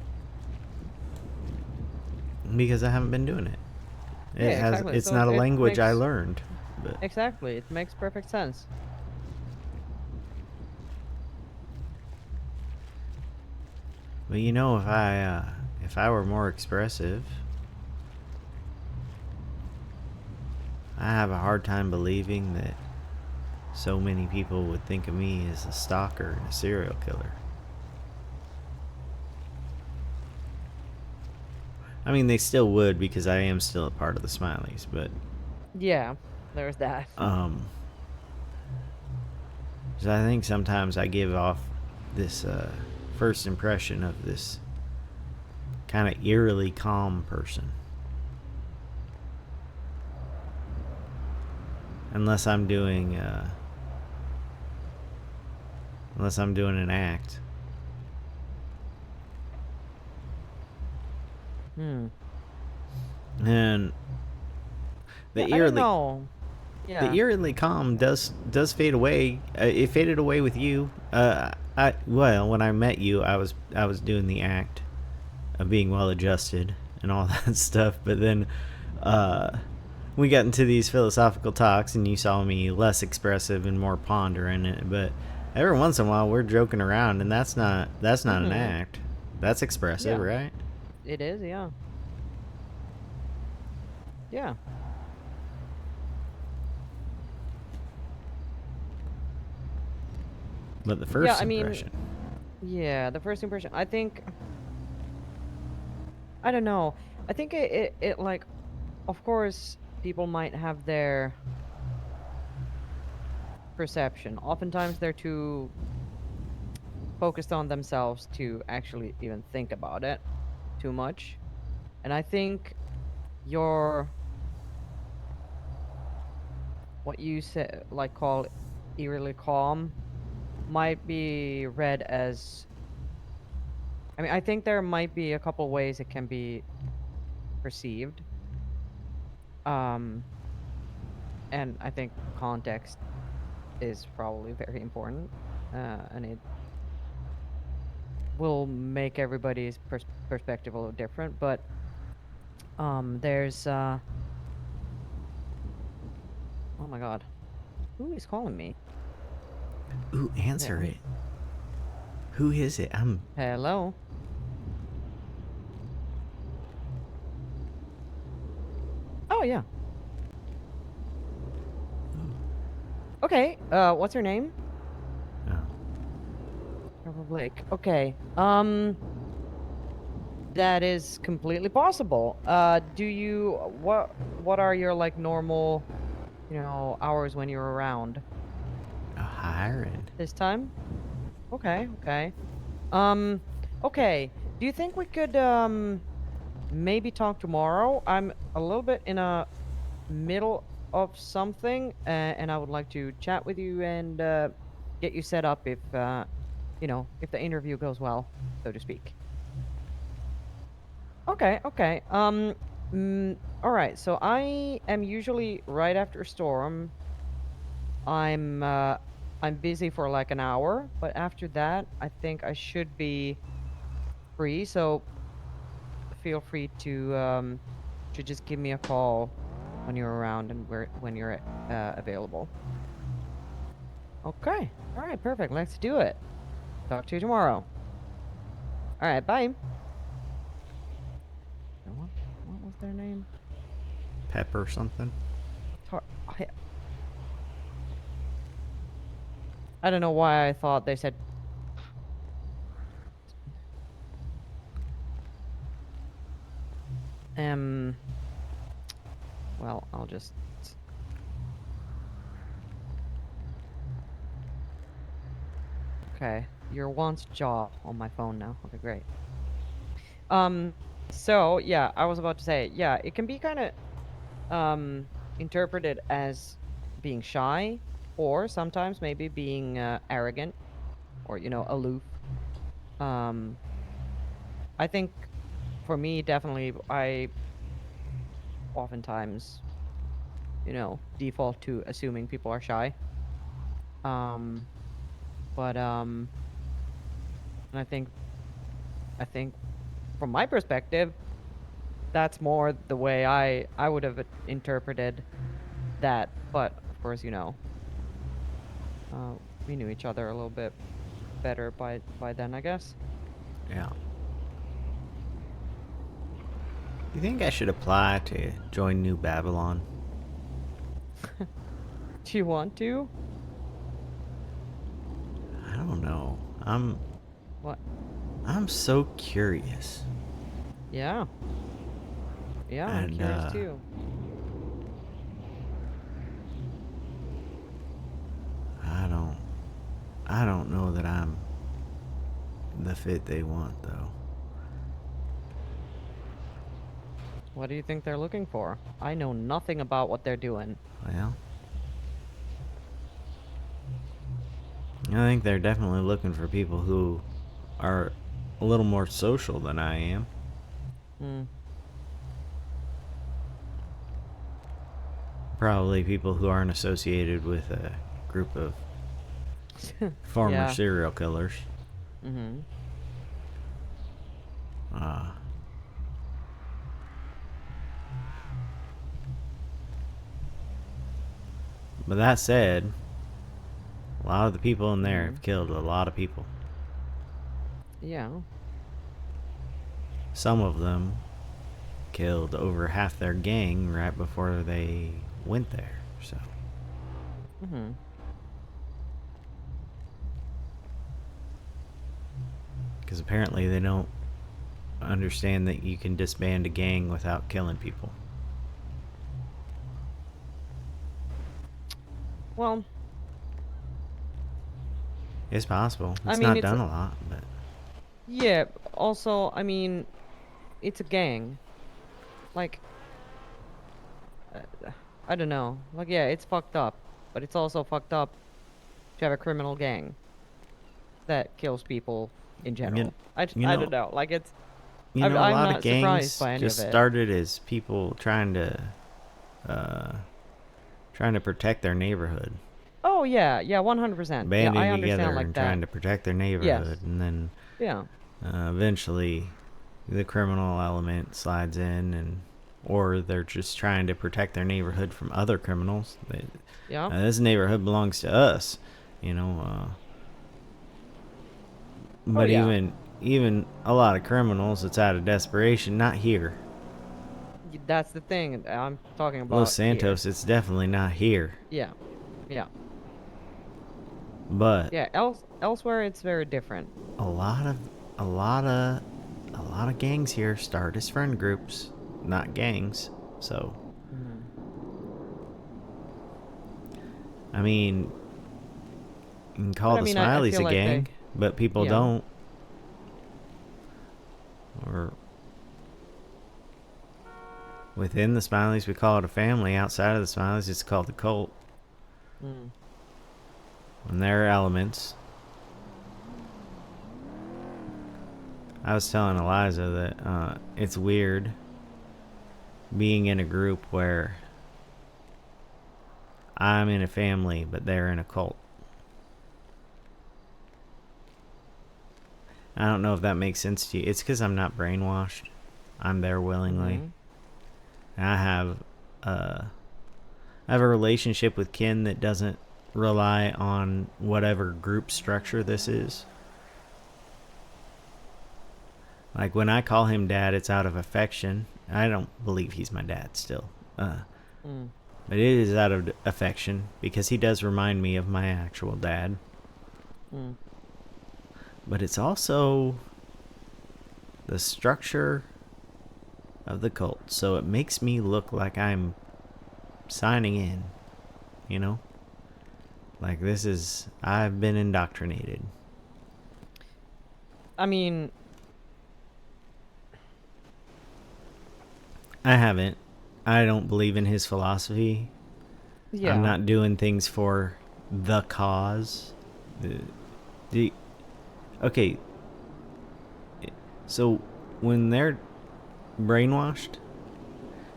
Because I haven't been doing it. Yeah, exactly. It's So not a it language I makes, learned. But, exactly, it makes perfect sense. but you know, if I were more expressive, I have a hard time believing that so many people would think of me as a stalker and a serial killer. I mean, they still would because I am still a part of the Smileys, but Yeah, there's that. um, 'cause I think sometimes I give off this first impression of this kind of eerily calm person, unless I'm doing an act. Hmm. And Yeah, the I don't eerily know. the Yeah. eerily calm does fade away. It faded away with you. When I met you, I was doing the act of being well adjusted and all that stuff. But then uh, we got into these philosophical talks, and you saw me less expressive and more pondering it. But every once in a while, we're joking around, and that's not an Mm-hmm. act. That's expressive, Yeah, right? it is, yeah. Yeah. But the Yeah, first I mean, impression, yeah, the first impression, I think, I don't know. I think it like, of course, people might have their perception. Oftentimes they're too focused on themselves to actually even think about it too much. And I think your what you said like call eerily calm might be read as I mean, I think there might be a couple ways it can be perceived. Um, and I think context is probably very important. And it will make everybody's perspective a little different. But there's oh my god, who is calling me? Ooh, answer Wait. it. Who is it? Hello. Oh yeah. Okay. What's her name? Oh. Blake. Okay. That is completely possible. Do you what are your like normal, hours when you're around Hiring. this time? Okay, okay. Um, okay. Do you think we could maybe talk tomorrow? I'm a little bit in a middle of something, and I would like to chat with you and get you set up if if the interview goes well, so to speak. Okay, okay. All right. So I am usually right after storm. I'm uh, I'm busy for like an hour, but after that, I think I should be free. So feel free to just give me a call when you're around and when you're available. Okay. All right. Perfect. Let's do it. Talk to you tomorrow. All right. Bye. What was their name? Pepper something? Tar- I, I don't know why I thought they said. Um. Well, I'll just. Okay. Your wants jaw on my phone now. Okay, great. Um. So yeah, I was about to say yeah, it can be kind of interpreted as being shy, or sometimes maybe being arrogant or aloof. Um. I think for me, definitely, I oftentimes default to assuming people are shy. Um. But and I think from my perspective, that's more the way I would have interpreted that. But of course, uh, we knew each other a little bit better by then, I guess. Yeah. You think I should apply to join New Babylon? Do you want to? I don't know. I'm What? I'm so curious. Yeah. Yeah, I'm And curious too. I don't I don't know that I'm the fit they want though. What do you think they're looking for? I know nothing about what they're doing. Well, I think they're definitely looking for people who are a little more social than I am. Hmm. Probably people who aren't associated with a group of former Yeah. serial killers. Mm-hmm. Uh, but that said, a lot of the people in there Mm-hmm. have killed a lot of people. Yeah. Some of them killed over half their gang right before they went there. So, Mm-hmm. because apparently they don't understand that you can disband a gang without killing people. Well, It's possible. I It's mean, not it's done a lot, but yeah. Also, I mean, it's a gang. Like, I don't know. Like, yeah, it's fucked up, but it's also fucked up to have a criminal gang that kills people in You, general. I, you I know, don't know. Like it's you know, a I'm lot of not surprised gangs by any of just it. started as people uh, trying to protect their neighborhood, Oh yeah, yeah, 100%. Yeah, I banding understand together like and that. trying to protect their neighborhood, Yes. and then Yeah. eventually the criminal element slides in, and or they're just trying to protect their neighborhood from other criminals. Yeah. This neighborhood belongs to us, you know. Oh But yeah. even a lot of criminals, it's out of desperation. Not here, That's the thing I'm talking Los about here. Santos. It's definitely not here. Yeah. Yeah. But Yeah, elsewhere it's very different. a lot of a lot of a lot of gangs here start as friend groups, not gangs. So Mhm. I mean, you can But call I the mean, I Smileys feel a like gang, they, but people yeah. don't. Or within the Smileys, we call it a family. Outside of the Smileys, it's called a cult. Mm. And there are elements. I was telling Eliza that it's weird being in a group where I'm in a family, but they're in a cult. I don't know if that makes sense to you. It's because I'm not brainwashed. I'm there willingly. Mhm. And uh, I have a relationship with Ken that doesn't rely on whatever group structure this is. Like when I call him dad, it's out of affection. I don't believe he's my dad still. Mm. But it is out of affection because he does remind me of my actual dad. Mm. But it's also the structure of the cult. So it makes me look like I'm signing in, you know? Like this is, I've been indoctrinated. I mean, I haven't. I don't believe in his philosophy. I'm yeah. not doing things for the cause. The, okay, so when they're brainwashed,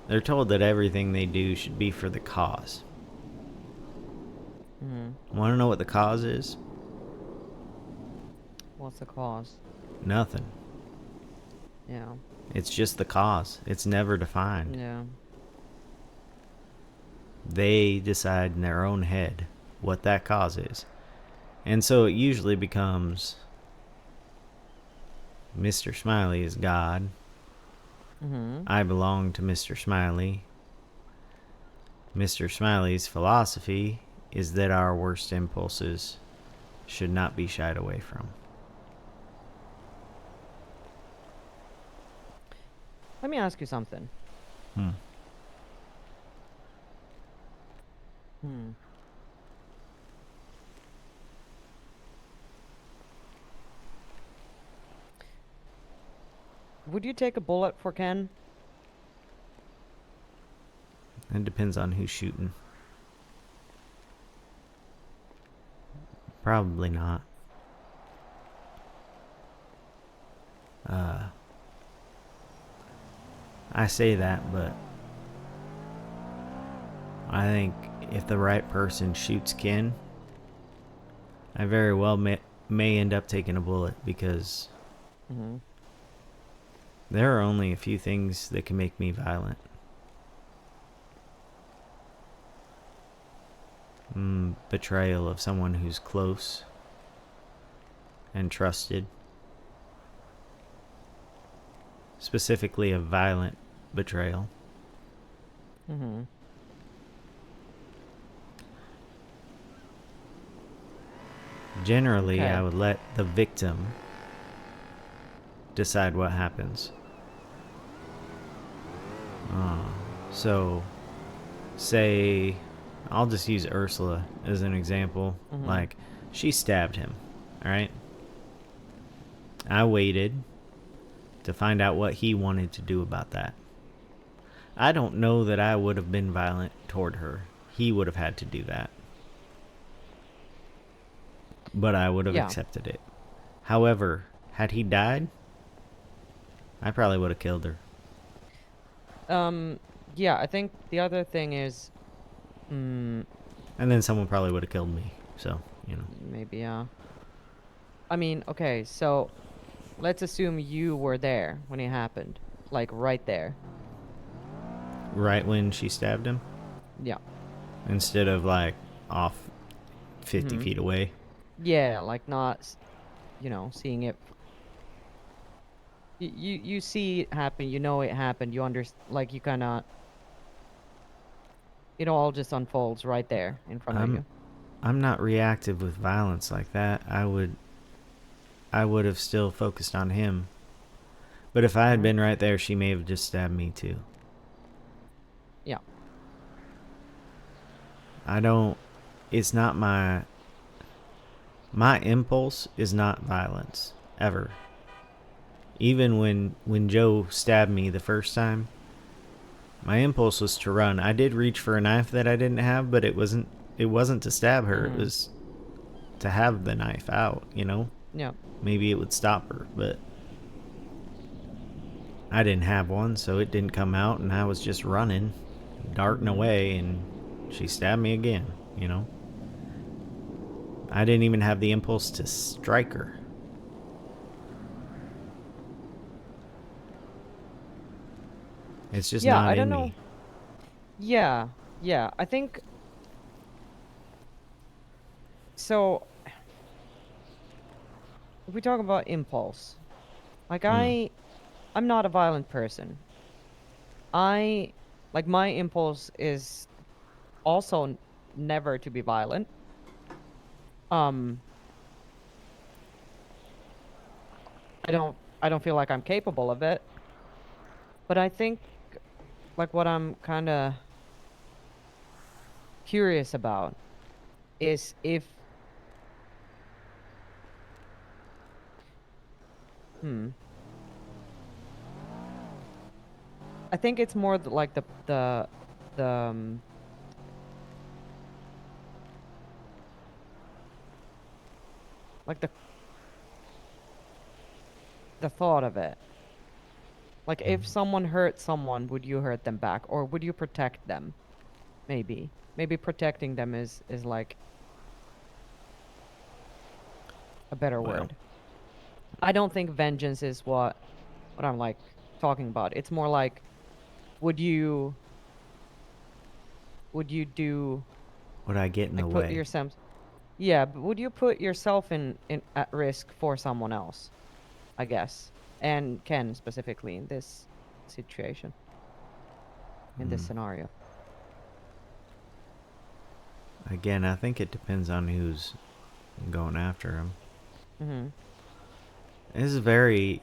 they're told that everything they do should be for the cause. Mhm. Want to know what the cause is? What's the cause? Nothing. Yeah. It's just the cause. It's never defined. Yeah. They decide in their own head what that cause is. And so it usually becomes Mr. Smiley is God. Mhm. I belong to Mr. Smiley. Mr. Smiley's philosophy is that our worst impulses should not be shied away from. Let me ask you something. Hmm. Hmm. Would you take a bullet for Ken? It depends on who's shooting. Probably not. I say that, but I think if the right person shoots Ken, I very well may end up taking a bullet because Mhm. there are only a few things that can make me violent. Betrayal of someone who's close and trusted. Specifically a violent betrayal. Mhm. Generally, I Okay. would let the victim decide what happens. So, say, I'll just use Ursula as an example. Mhm. Like, she stabbed him, alright? I waited to find out what he wanted to do about that. I don't know that I would have been violent toward her. He would have had to do that. But I would have Yeah. accepted it. However, Had he died, I probably would have killed her. Yeah, I think the other thing is, And then someone probably would have killed me. So, you know. maybe, I mean, okay, so let's assume you were there when it happened. Like, right there. Right when she stabbed him, Yeah. instead of like off 50 Mm-hmm. feet away. Yeah, like not, seeing it. You see it happen, you know it happened, you like you kind of, it all just unfolds right there in front of I'm you. I'm not reactive with violence like that. I would have still focused on him. But if I had Mm-hmm. been right there, she may have just stabbed me too. Yeah. I don't it's not my impulse is not violence ever. Even when Joe stabbed me the first time, my impulse was to run. I did reach for a knife that I didn't have, but it wasn't to stab her. It Mm-hmm. was to have the knife out, you know? Yeah. Maybe it would stop her, but I didn't have one, so it didn't come out, and I was just running, darting Mm-hmm. away, and she stabbed me again, you know? I didn't even have the impulse to strike her. It's just Yeah, not I don't in know. me. Yeah. Yeah, I think so. If we talk about impulse, like Hmm. I'm not a violent person. I like my impulse is also never to be violent. Um, I don't feel like I'm capable of it, but I think like what I'm kind of curious about is if hmm I think it's more like the like the thought of it. Like if someone hurt someone, would you hurt them back or would you protect them? Maybe protecting them is like a better Well, word. I don't think vengeance is what I'm like talking about. It's more like would you would you do would I get in the like put way? yourself, yeah, but would you put yourself in at risk for someone else, I guess. And Ken specifically in this situation, in this Hmm. scenario. Again, I think it depends on who's going after him. Mhm. This is very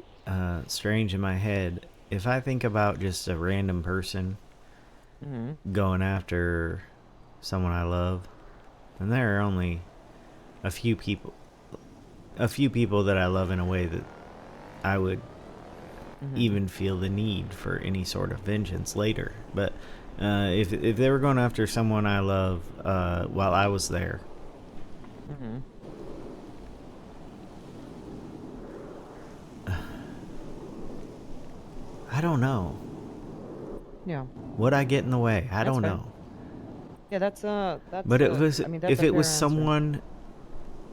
strange in my head. If I think about just a random person Mhm. going after someone I love, and there are only a few people, a few people that I love in a way that I would Mhm. even feel the need for any sort of vengeance later. But if they were going after someone I love while I was there, Mhm. I don't know. Yeah, Would I get in the way? I that's don't fair. know. Yeah, But it was I mean that's if a it fair was answer. someone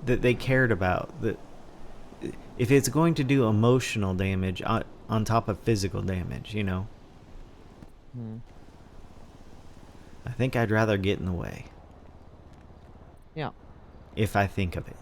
that they cared about, that if it's going to do emotional damage on top of physical damage, you know, Mhm. I think I'd rather get in the way Yeah. if I think of it,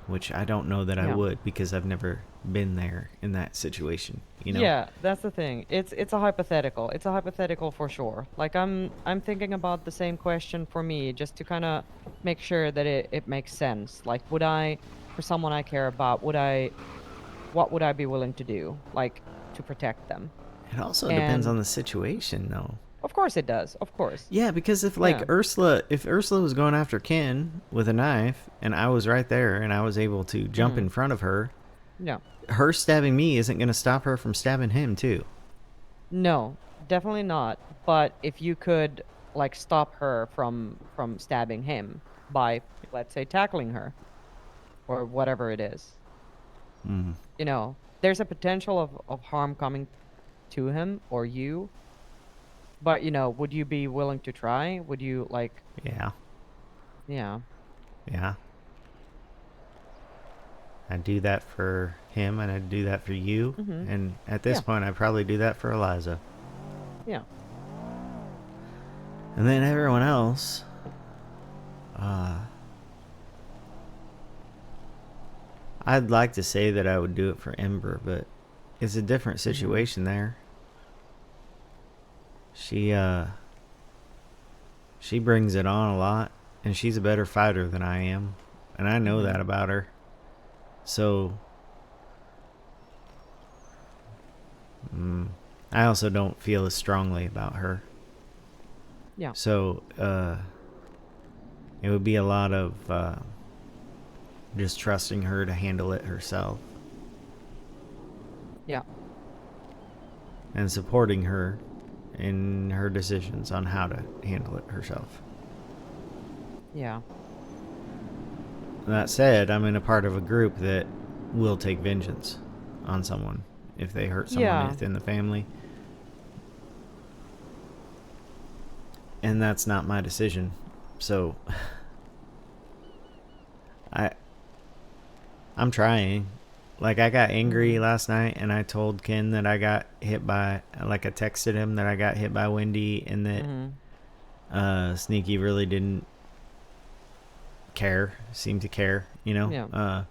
which I don't know that I Yeah. would because I've never been there in that situation, you know? Yeah, that's the thing. It's a hypothetical. It's a hypothetical for sure. Like I'm thinking about the same question for me just to kind of make sure that it makes sense. Like would I, for someone I care about, what would I be willing to do like to protect them? It also depends on And the situation, though. of course it does. Of course. Yeah, because Yeah. if Ursula was going after Ken with a knife, and I was right there, and I was able to jump Mhm. in front of her, Yeah. her stabbing me isn't going to stop her from stabbing him too. No, definitely not. But if you could like stop her from stabbing him by, let's say, tackling her or whatever it is, Mm. you know. there's a potential of harm coming to him or you. But would you be willing to try? Would you like? Yeah. Yeah. Yeah. I'd do that for him, and I'd do that for you. Mm-hmm. And at this Yeah. point, I'd probably do that for Eliza. Yeah. And then everyone else, I'd like to say that I would do it for Ember, but it's a different Mm-hmm. situation there. She brings it on a lot, and she's a better fighter than I am, and I know Mm-hmm. that about her. So, I also don't feel as strongly about her. Yeah. So, it would be a lot of just trusting her to handle it herself Yeah. and supporting her in her decisions on how to handle it herself. Yeah. That said, I'm in a part of a group that will take vengeance on someone if they hurt someone Yeah. within the family. And that's not my decision. So I I'm trying. Like, I got angry Mm-hmm. last night and I told Ken that I got hit by, like, I texted him that I got hit by Wendy and that Mm-hmm. Sneaky really didn't seem to care, you know? Yeah.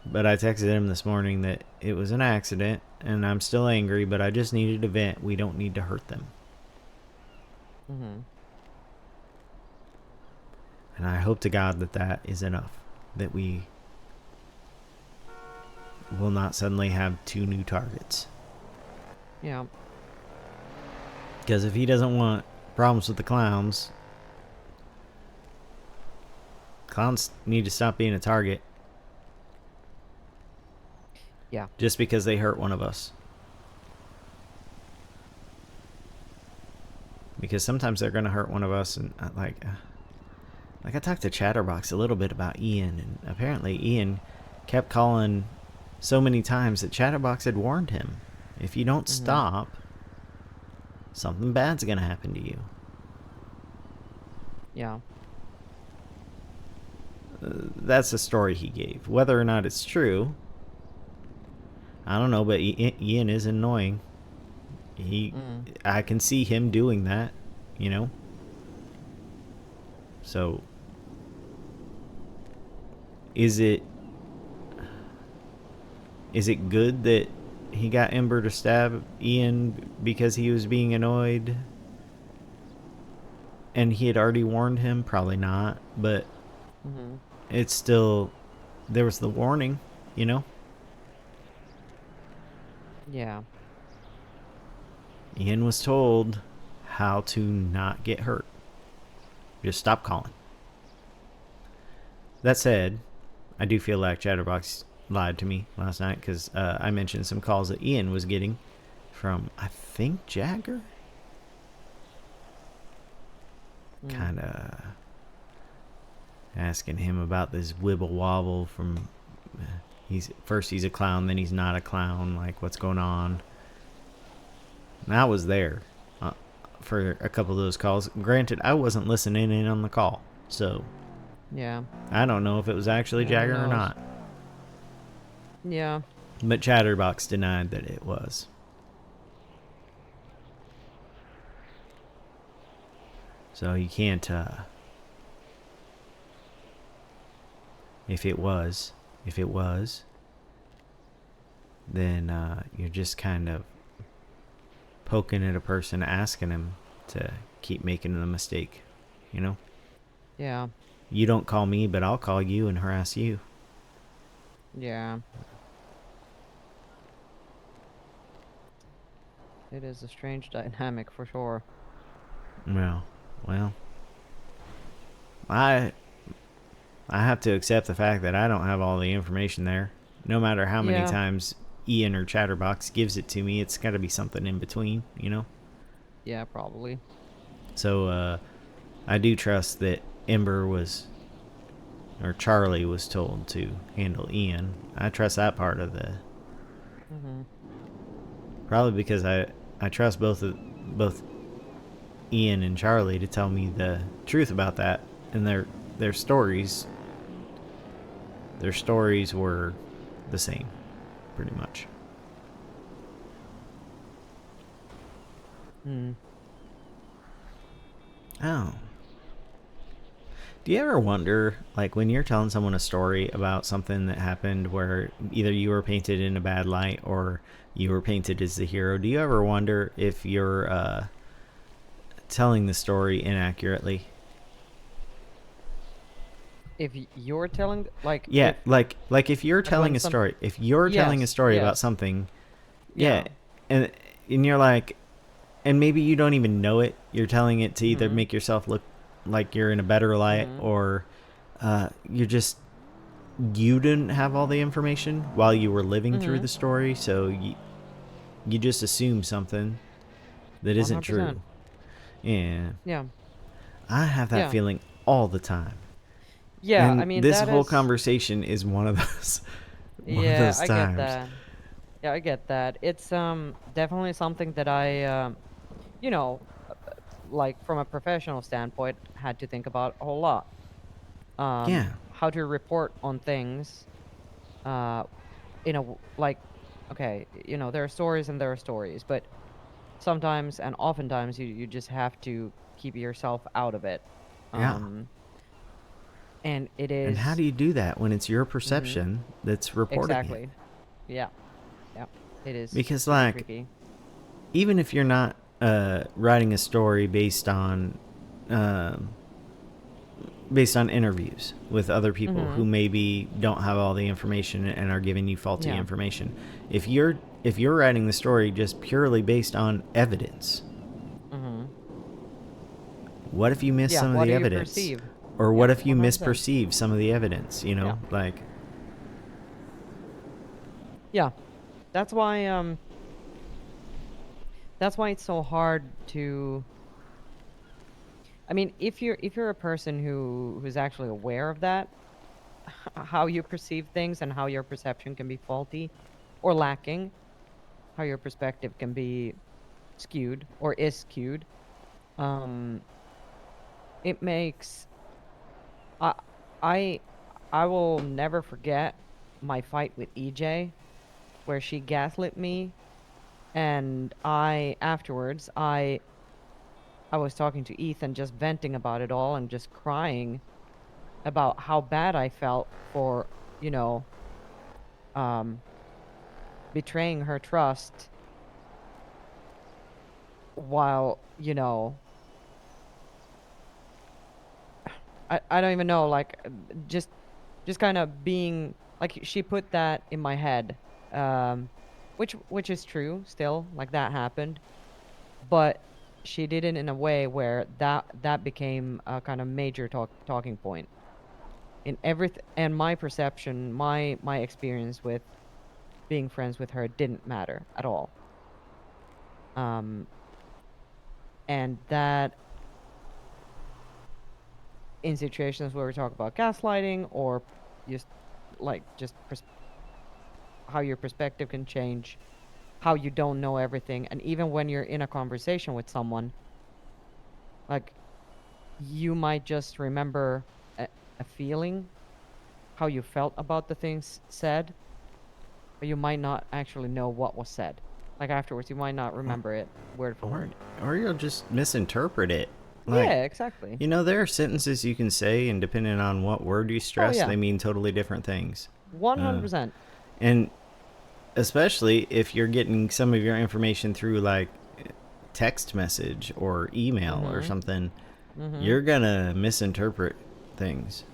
But I texted him this morning that it was an accident and I'm still angry, but I just needed a vent. We don't need to hurt them. Mm-hmm. And I hope to God that that is enough. That we will not suddenly have 2 new targets. Yeah. Because if he doesn't want problems with the clowns need to stop being a target. Yeah. Just because they hurt one of us. Because sometimes they're going to hurt one of us. And like I talked to Chatterbox a little bit about Ian. And apparently Ian kept calling so many times that Chatterbox had warned him. If you don't Mm-hmm. stop, something bad's going to happen to you. Yeah. That's the story he gave. Whether or not it's true, I don't know, but Ian is annoying. Mm. I can see him doing that, you know? So, is it good that he got Ember to stab Ian because he was being annoyed? And he had already warned him? Probably not, but Mm-hmm. it's still, there was the warning, you know? Yeah. Ian was told how to not get hurt. Just stop calling. That said, I do feel like Chatterbox lied to me last night because I mentioned some calls that Ian was getting from, I think, Jagger? Mm. Kind of asking him about this wibble wobble from, he's a clown, then he's not a clown, like what's going on. And I was there for a couple of those calls. Granted, I wasn't listening in on the call, so Yeah. I don't know if it was actually Yeah. Who Jagger or knows? not. Yeah. But Chatterbox denied that it was. So you can't, if it was, then you're just kind of poking at a person, asking him to keep making the mistake, you know? Yeah. You don't call me, but I'll call you and harass you. Yeah. It is a strange dynamic for sure. Well, I have to accept the fact that I don't have all the information there. No matter how many Yeah. times Ian or Chatterbox gives it to me, it's got to be something in between, you know? Yeah, probably. So, I do trust that Ember or Charlie was told to handle Ian. I trust that part of the Mm-hmm. Probably because I trust both Ian and Charlie to tell me the truth about that, and their stories were the same, pretty much. Mm. Oh. Do you ever wonder, like, when you're telling someone a story about something that happened where either you were painted in a bad light or you were painted as the hero, do you ever wonder if you're telling the story inaccurately? If you're telling, like, Yeah, if like if you're like when telling a some, story, if you're telling a yes, story about yes, something, yeah, yeah. and and you're like, and maybe you don't even know it. You're telling it to either Mm-hmm. make yourself look like you're in a better light, Mm-hmm. or you're just you didn't have all the information while you were living through Mm-hmm. the story, so you just assume something that isn't 100%. true. Yeah, Yeah. I have that Yeah. feeling all the time, Yeah. I and mean, this that whole is. conversation is one of those Yeah, I get times. that. Yeah, I get that. It's definitely something that I you know, like from a professional standpoint had to think about a whole lot. Yeah, How to report on things uh like, okay, there are stories and there are stories, but sometimes and oftentimes you just have to keep yourself out of it. yeah. Um and it And how is. do you do that when it's your Mhm. perception that's reporting it? Exactly. Yeah. Yeah. It is Because, super like, tricky. even if you're not writing a story um, based on interviews with other people who Mhm. maybe don't have all the information and are giving you faulty Yeah. information, if you're writing the story just purely based on evidence, Mhm. what if you miss Yeah, some of what the do you evidence? perceive? Or Yeah, what if you 100%. misperceive some of the evidence? Yeah. Like, Yeah. That's why it's so hard to. I mean, if you're a person who's actually aware of that, how you perceive things and how your perception can be faulty or lacking, how your perspective can be skewed or is skewed, um it makes. I I I will never forget my fight with EJ where she gaslit me, and I was talking to Ethan, just venting about it all and just crying about how bad I felt for, you know, um, betraying her trust while, I don't even know, like, just kind of being like, she put that in my head, um, which is true still, like that happened, but she did it in a way where that became a kind of major talking point in everything, and my perception, my experience with being friends with her didn't matter at all. um and that, in situations where we talk about gaslighting or just how your perspective can change, how you don't know everything, and even when you're in a conversation with someone, like, you might just remember a feeling, how you felt about the things said, but you might not actually know what was said. Like afterwards, you might not remember it word for or word. or you'll just misinterpret it. Like, Yeah, exactly. there are sentences you can say, and depending on what word you Oh stress, yeah, they mean totally different things. Uh, 100%. and especially if you're getting some of your information through, like, text message or email or Mm-hmm. something, Mm-hmm. you're gonna misinterpret things.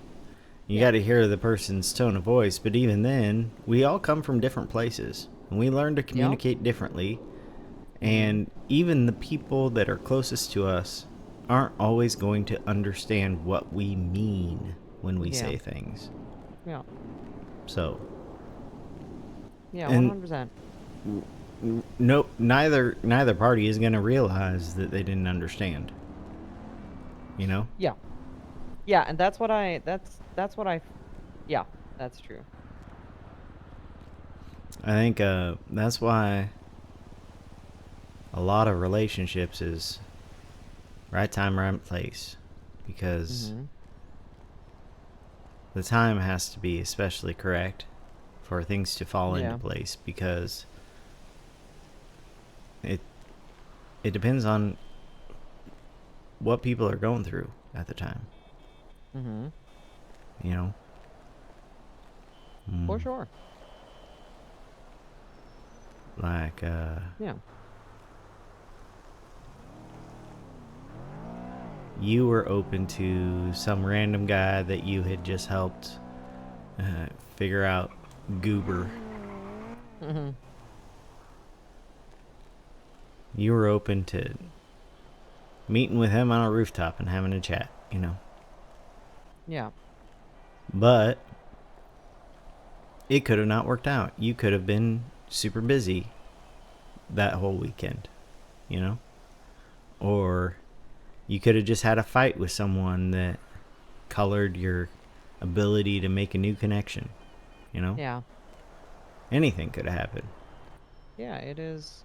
You Yeah. got to hear the person's tone of voice, but even then, we all come from different places, and we learn to Yep. communicate differently. Mm-hmm. And even the people that are closest to us aren't always going to understand what we mean when we Yeah. say things. Yeah. So, Yeah. and 100%. no, neither party is going to realize that they didn't understand. You know? Yeah. Yeah, and that's what I. Yeah, that's true. I think that's why a lot of relationships is right time, right place, because Mm-hmm. the time has to be especially correct for things to fall into Yeah. place, because it it depends on what people are going through at the time, Mm-hmm. you know. For sure. Like Yeah. you were open to some random guy that you had just helped figure out goober. Mm-hmm. You were open to meeting with him on a rooftop and having a chat, you know. Yeah. But it could have not worked out. You could have been super busy that whole weekend, you know? Or you could have just had a fight with someone that colored your ability to make a new connection, you know? Yeah. Anything could have happened. Yeah, it is.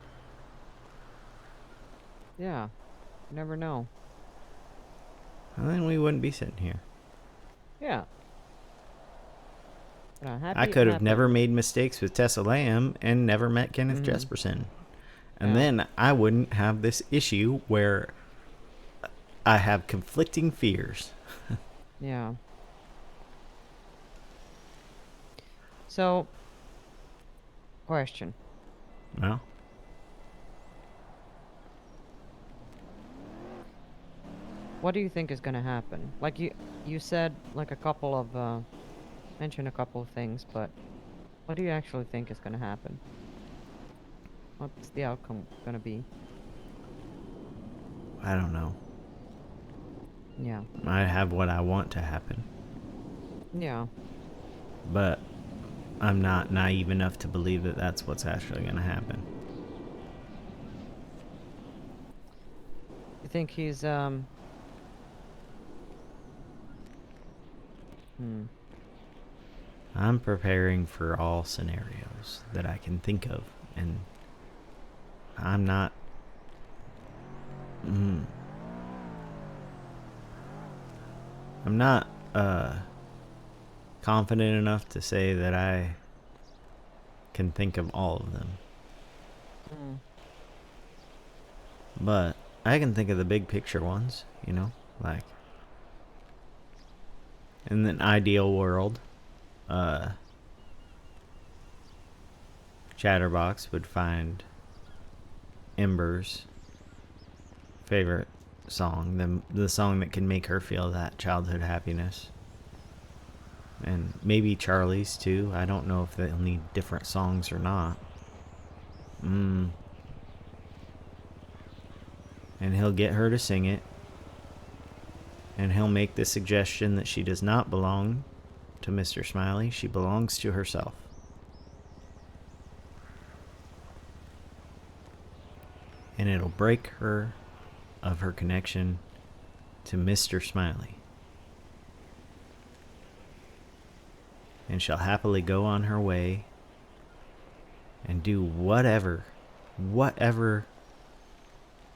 Yeah. You never know. And then we wouldn't be sitting here. Yeah. But I'm I happy it could have never happened. made mistakes with Tessa Lamb and never met Kenneth Mm-hmm. Jesperson. And Yeah. then I wouldn't have this issue where I have conflicting fears. Yeah. So, question. Well, What do you think is gonna happen? Like you said like a couple of mentioned a couple of things, but what do you actually think is gonna happen? What's the outcome gonna be? I don't know. Yeah. I have what I want to happen. Yeah. But I'm not naive enough to believe that that's what's actually going to happen. You think he's hmm. I'm preparing for all scenarios that I can think of, and I'm not. Mm, I'm not confident enough to say that I can think of all of them, Mm. but I can think of the big picture ones. You know, like in an ideal world, uh, Chatterbox would find Ember's favorite song, the song that can make her feel that childhood happiness. And maybe Charlie's too. I don't know if they'll need different songs or not. And he'll get her to sing it. And he'll make the suggestion that she does not belong to Mr. Smiley. She belongs to herself. And it'll break her of her connection to Mr. Smiley. And she'll happily go on her way and do whatever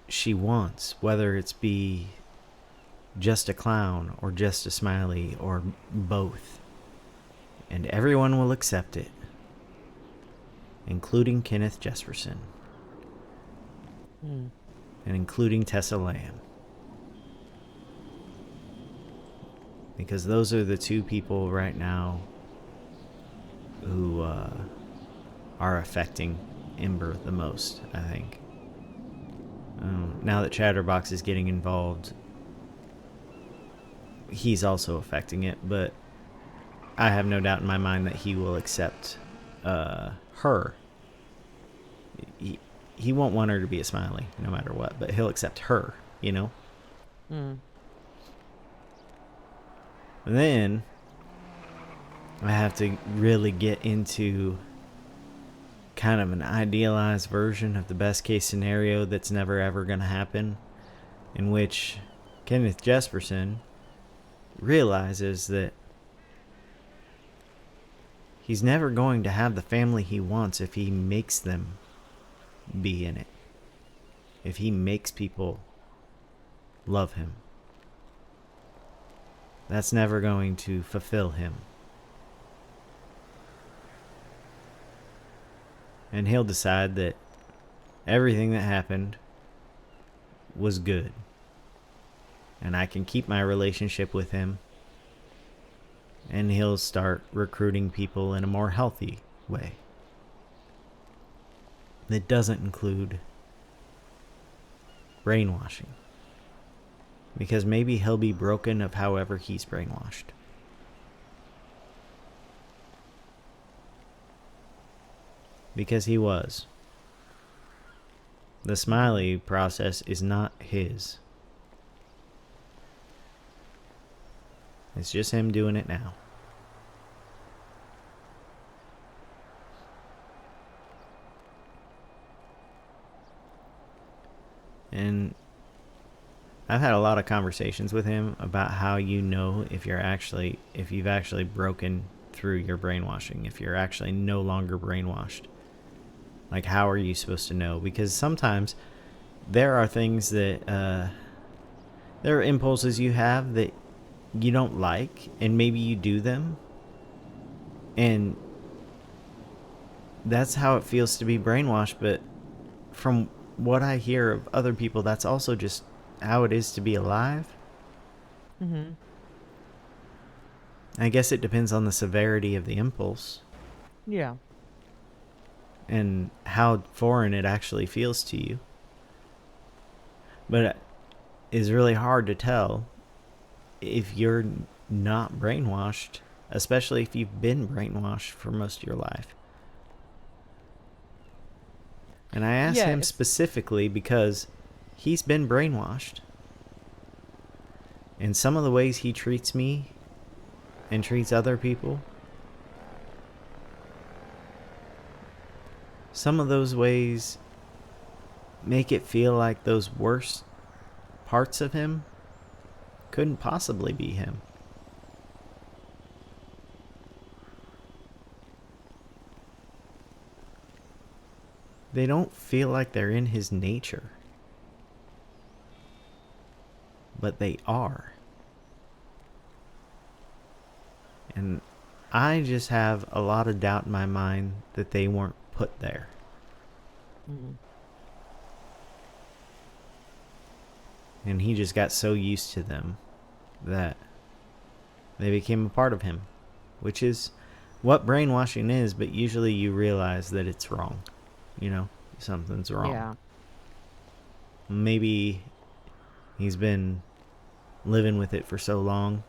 she wants, whether it's be just a clown or just a smiley or both. And everyone will accept it, including Kenneth Jesperson Mm. and including Tessa Lamb. Because those are the two people right now who are affecting Ember the most, I think. Now that Chatterbox is getting involved, he's also affecting it, but I have no doubt in my mind that he will accept her. He won't want her to be a Smiley, no matter what, but he'll accept her, you know? Mm. And then I have to really get into kind of an idealized version of the best case scenario that's never ever going to happen, in which Kenneth Jesperson realizes that He's never going to have the family he wants if he makes them be in it. If he makes people love him. That's never going to fulfill him. And he'll decide that everything that happened was good. And I can keep my relationship with him. And he'll start recruiting people in a more healthy way. That doesn't include brainwashing. Because maybe he'll be broken of however he's brainwashed. Because he was. The Smiley process is not his. It's just him doing it now. And I've had a lot of conversations with him about how you know if you've actually broken through your brainwashing, if you're actually no longer brainwashed. Like, how are you supposed to know? Because sometimes there are things that, there are impulses you have that you don't like, and maybe you do them. And that's how it feels to be brainwashed, but from what I hear of other people, that's also just how it is to be alive. Mm-hmm. I guess it depends on the severity of the impulse. Yeah. And how foreign it actually feels to you. But it's really hard to tell if you're not brainwashed, especially if you've been brainwashed for most of your life. And I asked him specifically because he's been brainwashed. And some of the ways he treats me and treats other people, some of those ways make it feel like those worst parts of him couldn't possibly be him. They don't feel like they're in his nature. But they are. And I just have a lot of doubt in my mind that they weren't put there. Mm-hmm. And he just got so used to them that they became a part of him, which is what brainwashing is, but usually you realize that it's wrong. You know, something's wrong. Yeah. Maybe he's been living with it for so long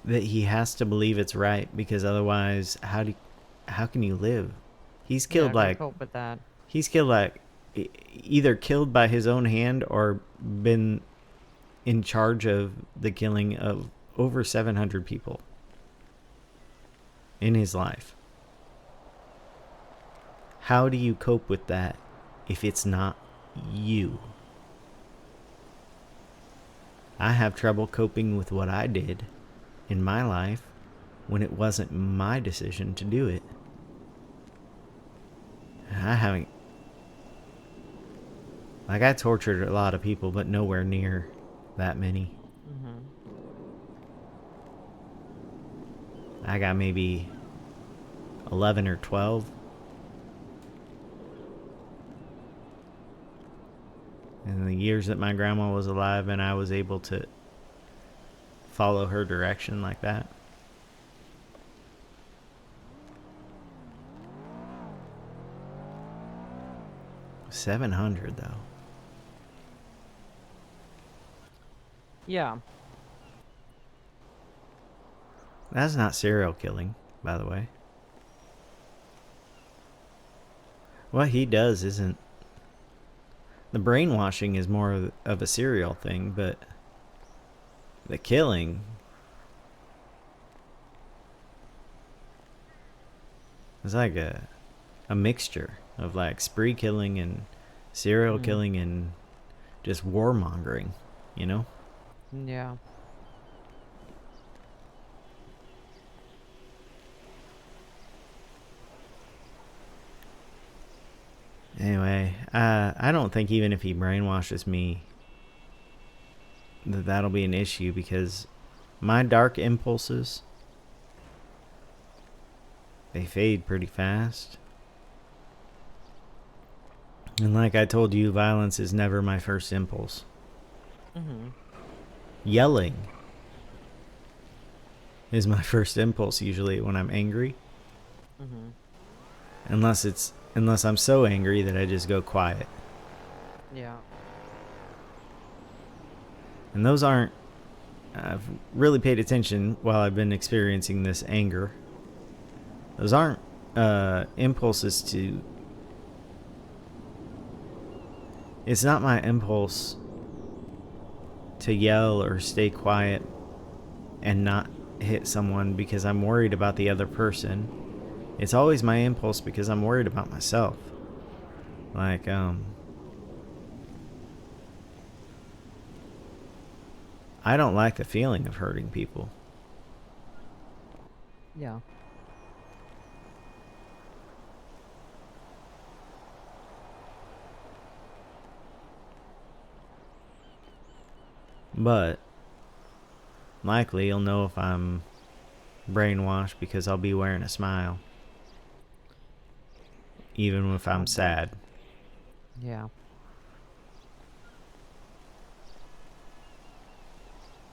that he has to believe it's right, because otherwise how can you live? He's killed Cope with that. He's killed either killed by his own hand or been in charge of the killing of over 700 people in his life. How do you cope with that if it's not you? I have trouble coping with what I did in my life when it wasn't my decision to do it. I tortured a lot of people, but nowhere near that many. Mm-hmm. I got maybe 11 or 12. In the years that my grandma was alive and I was able to follow her direction like that. $700 though. Yeah. That's not serial killing, by the way. What he does isn't... The brainwashing is more of a serial thing, but the killing is like a mixture of like spree killing and serial killing and just warmongering, you know? Yeah. Anyway, I don't think even if he brainwashes me that that'll be an issue, because my dark impulses, they fade pretty fast. And like I told you, violence is never my first impulse. Yelling is my first impulse usually when I'm angry. Unless I'm so angry that I just go quiet. Yeah. And those aren't... I've really paid attention while I've been experiencing this anger. Those aren't impulses to... It's not my impulse to yell or stay quiet and not hit someone because I'm worried about the other person. It's always my impulse because I'm worried about myself. Like, I don't like the feeling of hurting people. Yeah. But likely you'll know if I'm brainwashed because I'll be wearing a smile. Even if I'm sad. Yeah.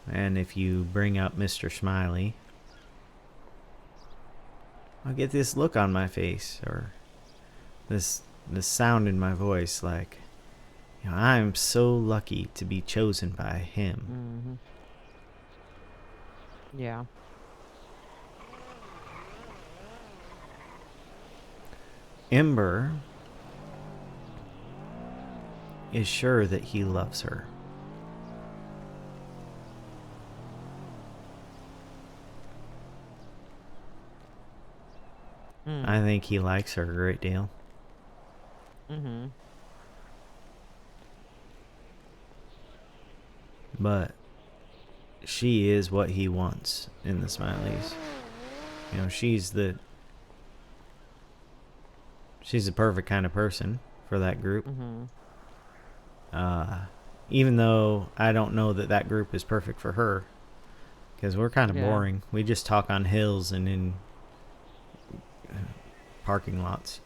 And if you bring up Mr. Smiley, I'll get this look on my face, or this sound in my voice, like, you know, I'm so lucky to be chosen by him. Yeah. Ember is sure that he loves her. I think he likes her a great deal. But she is what he wants in the Smileys. You know, she's the perfect kind of person for that group. Even though I don't know that that group is perfect for her, because we're kind of boring. We just talk on hills and in parking lots.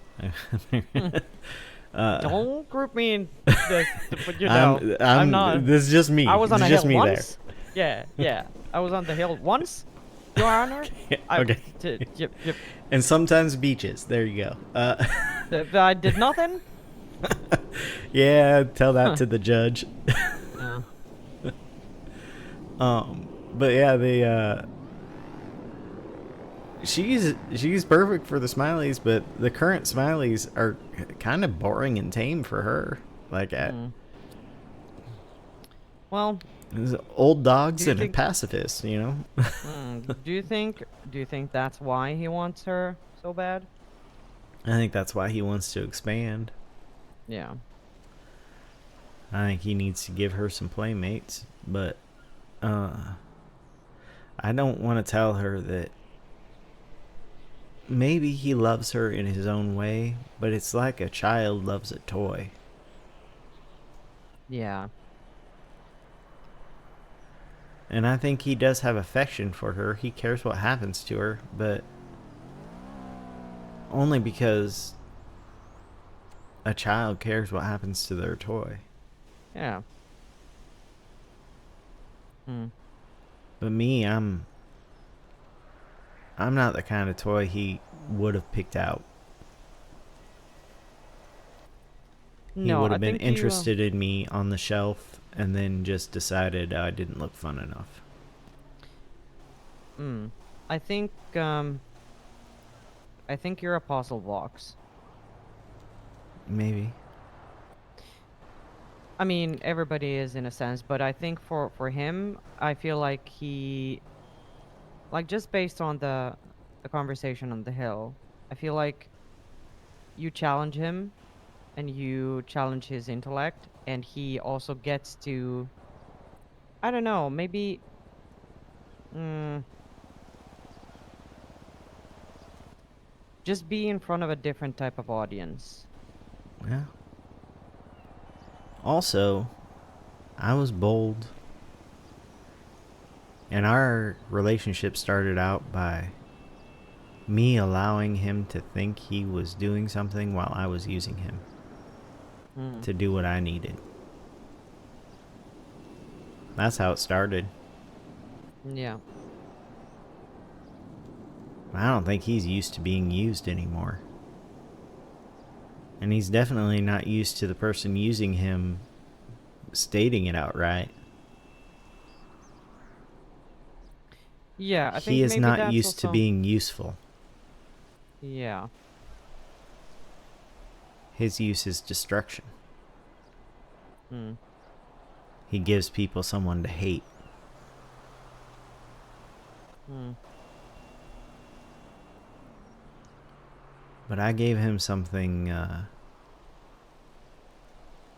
Don't group me in this, but you know, I'm not. This is just me. I was on a hill once. There. Yeah. I was on the hill once, Your Honor. Okay. Yep. And sometimes beaches. There you go. I did nothing. Yeah, tell that to the judge. But yeah, she's perfect for the Smileys, but the current Smileys are kind of boring and tame for her. Like, well, old dogs and a pacifist, you know. Do you think that's why he wants her so bad? I think that's why he wants to expand. Yeah. I think he needs to give her some playmates, but I don't want to tell her that maybe he loves her in his own way, but it's like a child loves a toy. Yeah. And I think he does have affection for her. He cares what happens to her, but only because a child cares what happens to their toy. Yeah. But me, I'm not the kind of toy he would have picked out. He would have been interested in me on the shelf and then just decided I didn't look fun enough. I think you're a puzzle box. Maybe. I mean, everybody is in a sense, but I think for him, I feel like he, like, just based on the conversation on the hill, I feel like you challenge him and you challenge his intellect, and he also gets to, I don't know, maybe just be in front of a different type of audience. Yeah. Also, I was bold. And our relationship started out by me allowing him to think he was doing something while I was using him to do what I needed. That's how it started. Yeah. I don't think he's used to being used anymore. And he's definitely not used to the person using him stating it outright. Yeah, I He think is maybe not that's used to also... being useful. Yeah. His use is destruction. Hmm. He gives people someone to hate. Hmm. But I gave him something.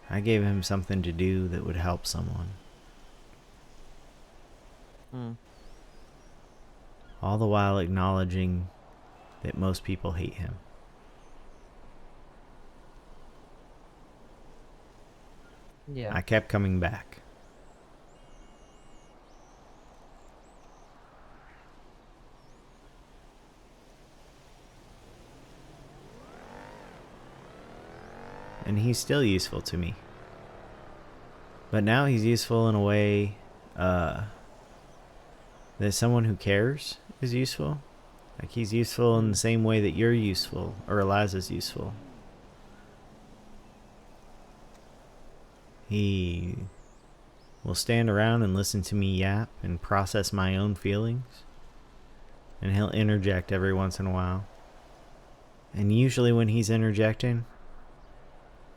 I gave him something to do that would help someone. Hmm. All the while acknowledging that most people hate him. Yeah. I kept coming back. And he's still useful to me. But now he's useful in a way that someone who cares is useful. Like he's useful in the same way that you're useful or Eliza's useful. He will stand around and listen to me yap and process my own feelings. And he'll interject every once in a while. And usually when he's interjecting,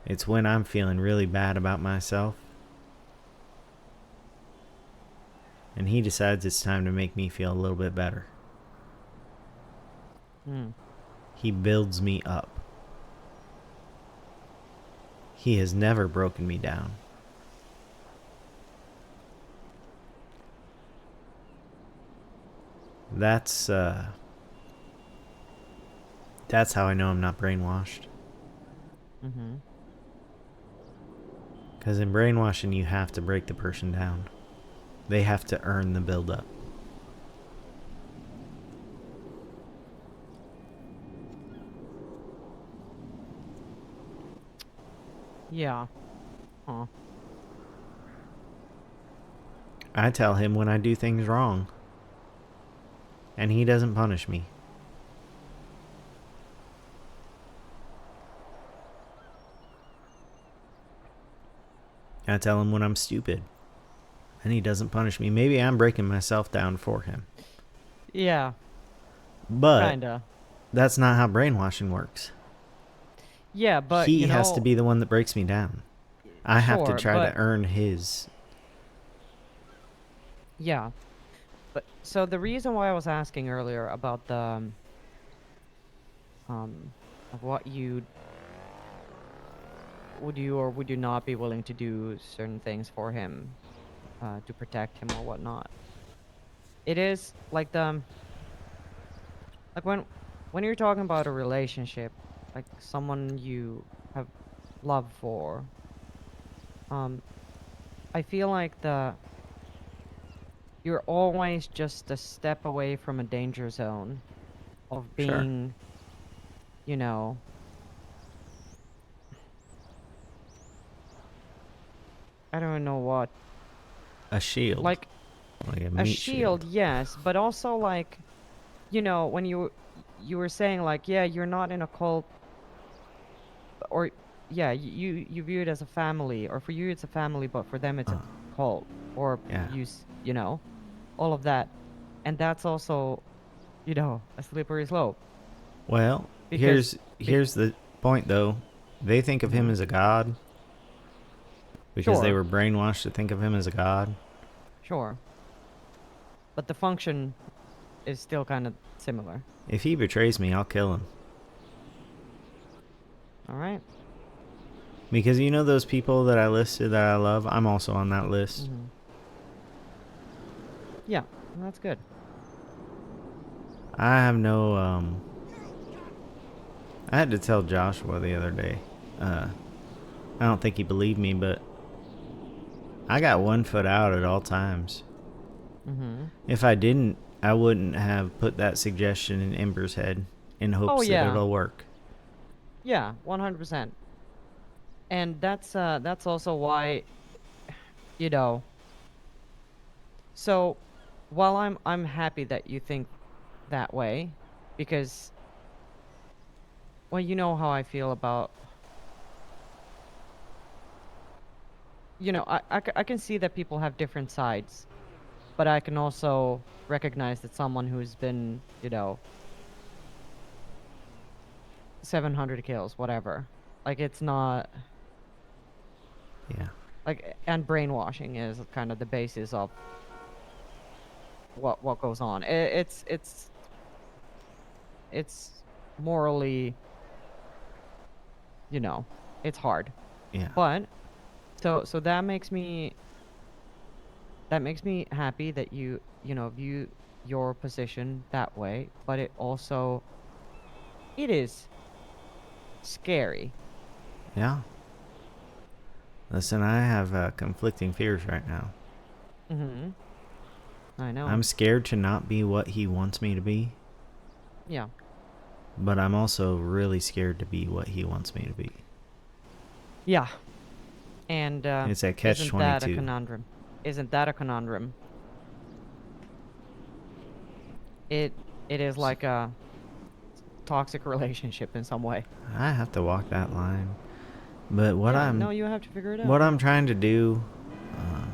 it's when I'm feeling really bad about myself. And he decides it's time to make me feel a little bit better. Hmm. He builds me up. He has never broken me down. That's how I know I'm not brainwashed. Mm-hmm. Because in brainwashing, you have to break the person down. They have to earn the build-up. Yeah. Huh. I tell him when I do things wrong. And he doesn't punish me. I tell him when I'm stupid. And he doesn't punish me. Maybe I'm breaking myself down for him. Yeah. But Kinda. that's not how brainwashing works. Yeah, but He has to be the one that breaks me down. I have to sure, try to but earn his. yeah. But so the reason why I was asking earlier about the of what you would you or would you not be willing to do certain things for him to protect him or whatnot. It is like the like when you're talking about a relationship, like someone you have love for, um I feel like you're always just a step away from a danger zone of Sure. being, you know, I don't know what, A shield. like Like a a meat shield, shield. yes, but also like, when you were saying like, yeah, you're not in a cult, or yeah, you view it as a family, or for you it's a family, but for them it's a cult, or Yeah. all of that, and that's also, a slippery slope Well, because be, here's the point though. They think of him mhm, as a god because they sure, were brainwashed to think of him as a god. sure, but the function is still kind of similar. If he betrays me, I'll kill him. All right. Because you know those people that I listed that I love? I'm also on that list. Mm-hmm. Yeah, that's good. I have no I had to tell Joshua the other day. Uh, I don't think he believed me, but I got one foot out at all times. Mm-hmm. If I didn't, I wouldn't have put that suggestion in Ember's head in Oh hopes that yeah, it'll work. yeah, 100%. And that's also why, you know. So, while I'm happy that you think that way, because well, you know how I feel about, I can see that people have different sides, but I can also recognize that someone who's been, 700 kills, whatever. Like it's not Yeah. and brainwashing is kind of the basis of what goes on. It's morally, you know, it's hard. Yeah. But so that makes me happy that you view your position that way, but it is scary. Yeah. Listen, I have conflicting fears right now. Mhm. I know. I'm scared to not be what he wants me to be, Yeah. but I'm also really scared to be what he wants me to be. Yeah. And It's a catch isn't that a 22. conundrum? Isn't that a conundrum? It it is like a toxic relationship in some way. I have to walk that line. But Yeah, no, you have to figure it out. what I'm Yeah. trying to do, uh,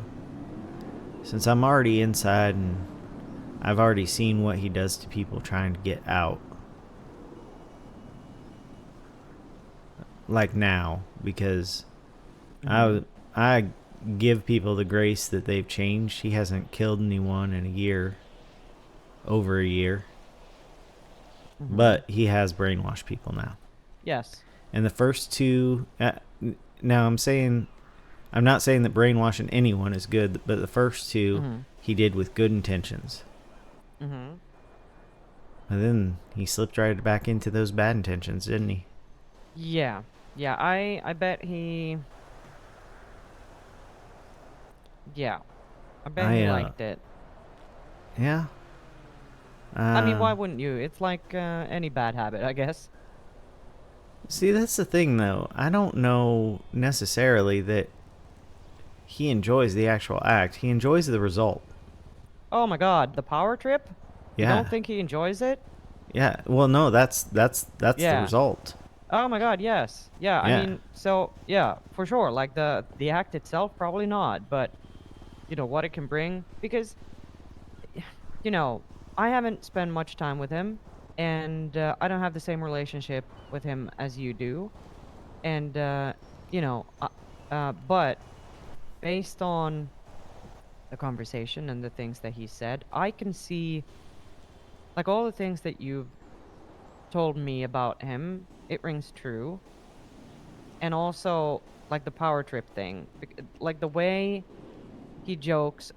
since I'm already inside and I've already seen what he does to people trying to get out, like now, because Mhm. I give people the grace that they've changed. He hasn't killed anyone in a year, over a year, Mhm. but he has brainwashed people now. Yes. And the first two, now I'm not saying that brainwashing anyone is good, but the first two Mhm. he did with good intentions. Mhm. And then he slipped right back into those bad intentions, didn't he? Yeah. Yeah, I bet he yeah. I bet he I liked it. yeah. I mean, Uh why wouldn't you? It's like any bad habit, I guess. See, that's the thing though. I don't know necessarily that he enjoys the actual act. He enjoys the result. Oh my god, the power trip? You don't Yeah. think he enjoys it? Yeah. Well, no, that's the Yeah. result. Oh my god, yes. Yeah, I Yeah. mean, so yeah, for sure. Like the act itself, probably not, but what it can bring, because you know, I haven't spent much time with him, and I don't have the same relationship with him as you do, and you know, but based on the conversation and the things that he said, I can see like all the things that you've told me about him. It rings true, and also like the power trip thing, like the way he jokes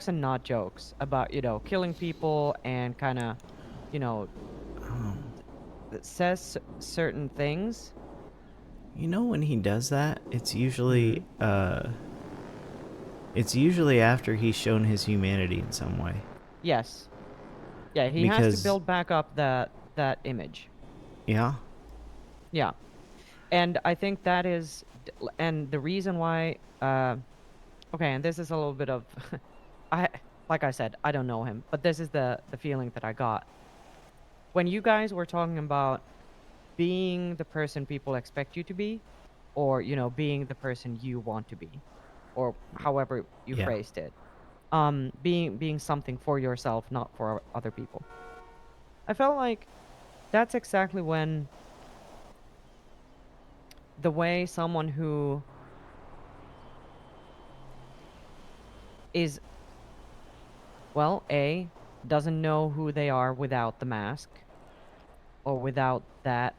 and not jokes about killing people, and kind of you know Oh. that says certain things. You know when he does that, Hmm. it's usually after he's shown his humanity in some way. Yes. Yeah, he has to Because build back up that image. yeah. Yeah. And I think that is and the reason why okay, and this is a little bit of I like I said, I don't know him, but this is the feeling that I got when you guys were talking about being the person people expect you to be, or being the person you want to be, or however you Yeah. phrased it. Being something for yourself, not for other people. I felt like that's exactly when the way someone who is, well, A, doesn't know who they are without the mask, or without that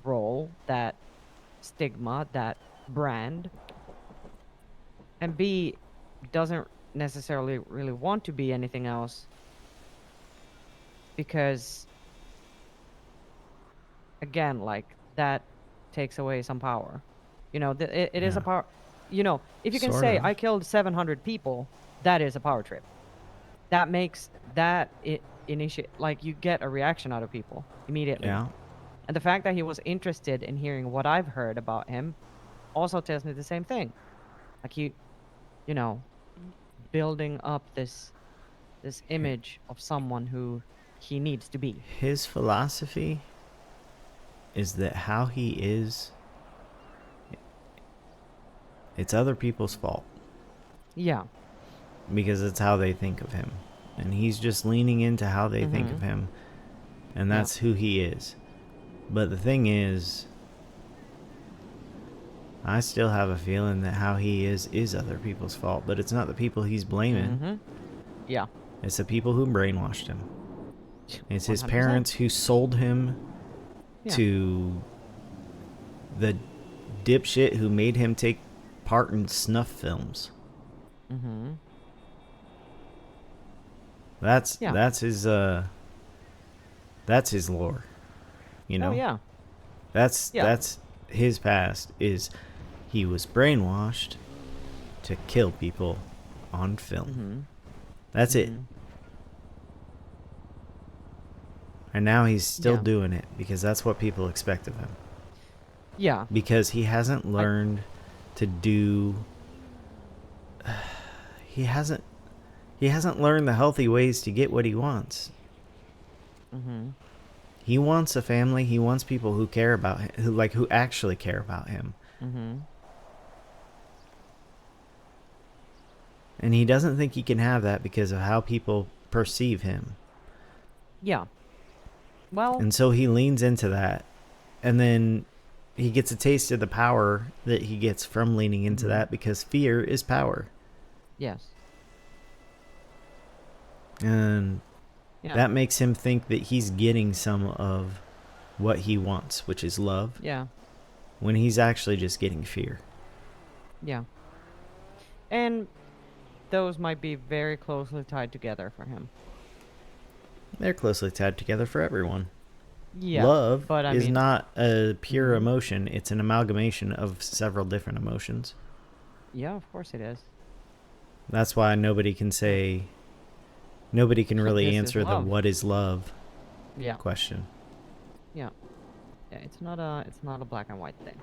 role, that stigma, that brand, and B, doesn't necessarily really want to be anything else, because again, like that takes away some power. You know, it is a Yeah, power. You know, if you can sort say of. I killed 700 people, that is a power trip. That makes that it initiate like you get a reaction out of people immediately. Yeah. And the fact that he was interested in hearing what I've heard about him also tells me the same thing. Like you know, building up this image of someone who he needs to be. His philosophy is that how he is, it's other people's fault Yeah. because it's how they think of him. And he's just leaning into how they think of Mhm. him, and Yeah. that's who he is. But the thing is, I still have a feeling that how he is other people's fault, but it's not the people he's blaming. Mhm. Yeah. It's the people who brainwashed him. It's his 100%. parents who sold him Yeah. to the dipshit who made him take part in snuff films. Mhm. That's Yeah. that's his uh that's his lore, you Oh know? yeah. Yeah. That's his past is he was brainwashed to kill people on film. Mhm. That's it. Mhm. And now he's still Yeah. doing it because that's what people expect of him. Yeah. Because he hasn't I learned to do he hasn't he hasn't learned the healthy ways to get what he wants. Mhm. He wants a family, he wants people who care about him, who actually care about him. Mhm. And he doesn't think he can have that because of how people perceive him. Yeah. Well, And so he leans into that. And then he gets a taste of the power that he gets from leaning into mhm. that because fear is power. Yes. And Yeah. that makes him think that he's getting some of what he wants, which is love, Yeah. when he's actually just getting fear. Yeah. And those might be very closely tied together for him. They're closely tied together for everyone. Yeah. Love But I is mean, not a pure mhm. emotion, it's an amalgamation of several different emotions. Yeah, of course it is. That's why nobody can really This is answer the love. what is love Yeah. question. Yeah. Yeah, it's not a black and white thing.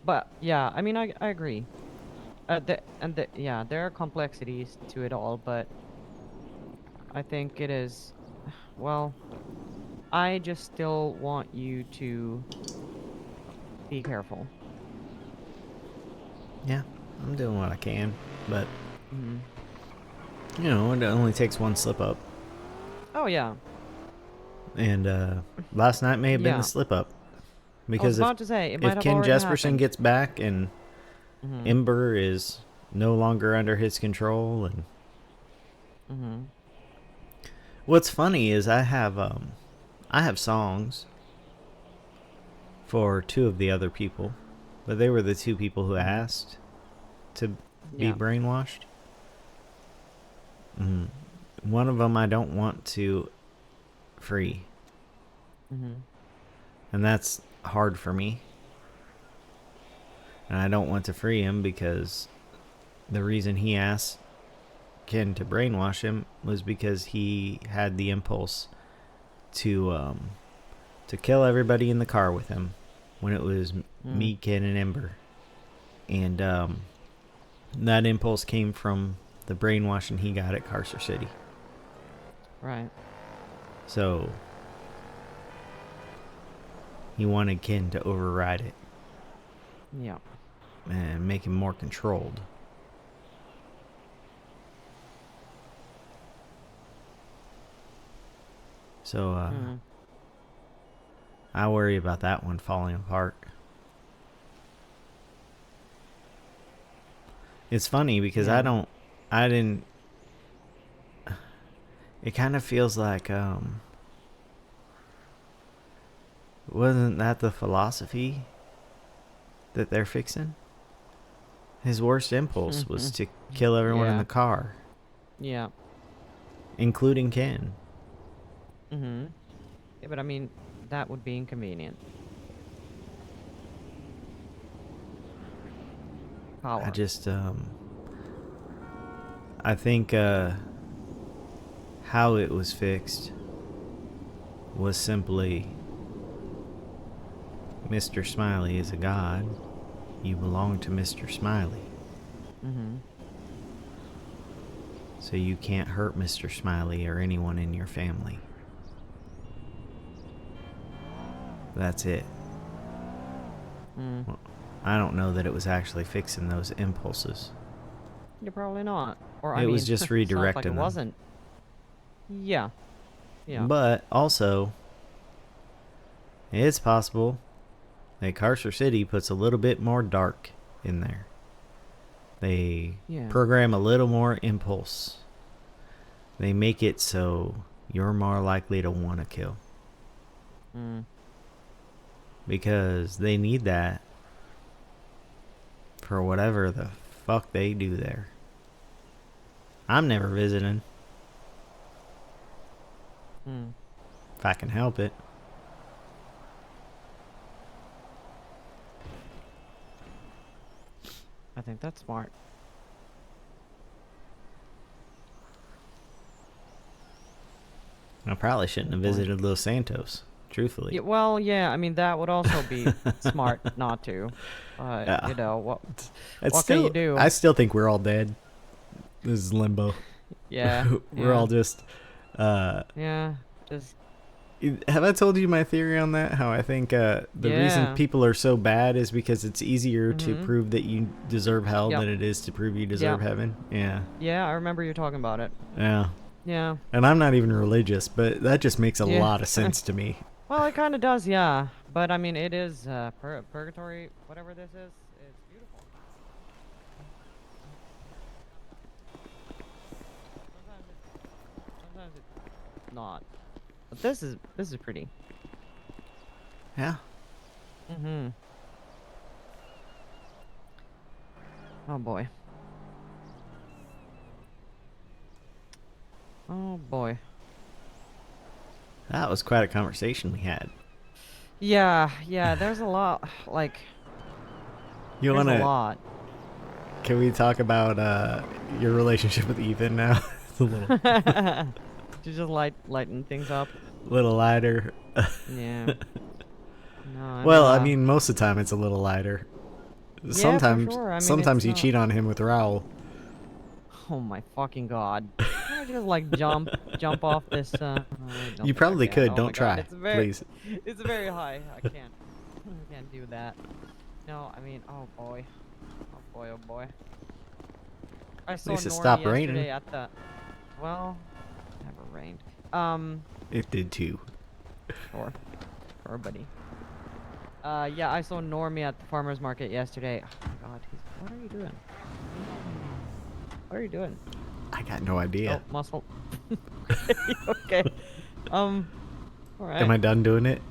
But yeah, I mean I agree. Yeah, there are complexities to it all, but I think it is well, I just still want you to be careful. Yeah, I'm doing what I can, but Mhm. it only takes one slip up. Oh yeah. And last night may have been the Yeah. slip up I was because about to say it might if have Ken already Jesperson happened. gets back and Mhm. Ember is no longer under his control, and Mhm. what's funny is I have songs for two of the other people, but they were the two people who Mhm. asked to be Yeah. brainwashed. Mm. One of them I don't want to free, Mhm. and that's hard for me. And I don't want to free him because the reason he asked Ken to brainwash him was because he had the impulse to kill everybody in the car with him when it was Mhm. me, Ken, and Ember. And that impulse came from the brainwashing he got at Carcer City. Right. So he wanted Ken to override it Yeah. and make him more controlled. So Mhm. I worry about that one falling apart. It's funny because Yeah. I didn't. It kind of feels like wasn't that the philosophy that they're fixing? His worst impulse was to kill everyone in the Yeah. car, Yeah. including Ken. Mhm. Yeah, but I mean, that would be inconvenient. Power. I just, I think, how it was fixed was simply Mr. Smiley is a god. You belong to Mr. Smiley. Mm-hmm. So you can't hurt Mr. Smiley or anyone in your family. That's it. Mm. Well, I don't know that it was actually fixing those impulses. You're probably not. Or It was just sounds like redirecting it them. wasn't. Yeah. Yeah. But also, it's possible that Carcer City puts a little bit more dark in there. They program a little more impulse. They make it so you're more likely to want to kill. Mm. Because they need that for whatever the fuck they do there. I'm never visiting. Mm. If I can help it. I think that's smart. I probably shouldn't have visited Los Santos, truthfully. Yeah, well, yeah, I mean, that would also be smart not to. Yeah. You know, what Can you do? I still think we're all dead. This is limbo. Yeah. We're all just... yeah, just... Have I told you my theory on that? How I think the reason people are so bad is because it's easier to prove that you deserve hell than it is to prove you deserve heaven. Yeah. Yeah, I remember you talking about it. Yeah. Yeah. And I'm not even religious, but that just makes a lot of sense to me. Well, it kind of does, yeah. But, I mean, it is purgatory, whatever this is. It's beautiful. Sometimes it's not. But this is pretty. Yeah. Mm-hmm. Oh, boy. Oh, boy. That was quite a conversation we had. Yeah, there's a lot, like... There's a lot. Can we talk about your relationship with Ethan now? It's a little... To just lighten things up. A little lighter. Yeah. No, well, I mean, most of the time it's a little lighter. Sometimes, for sure. I mean, sometimes you cheat on him with Raul. Oh my fucking god! Can I just like jump off this? You probably could. Oh don't try, please. It's very high. I can't. I can't do that. No, I mean, oh boy, oh boy, oh boy. I saw least it Norm stopped yesterday raining. at the. Well, it never rained. It did too. Sure, buddy. Yeah, I saw Normie at the farmer's market yesterday. Oh my god, what are you doing? What are you doing? I got no idea. Oh, muscle. Okay. All right. Am I done doing it?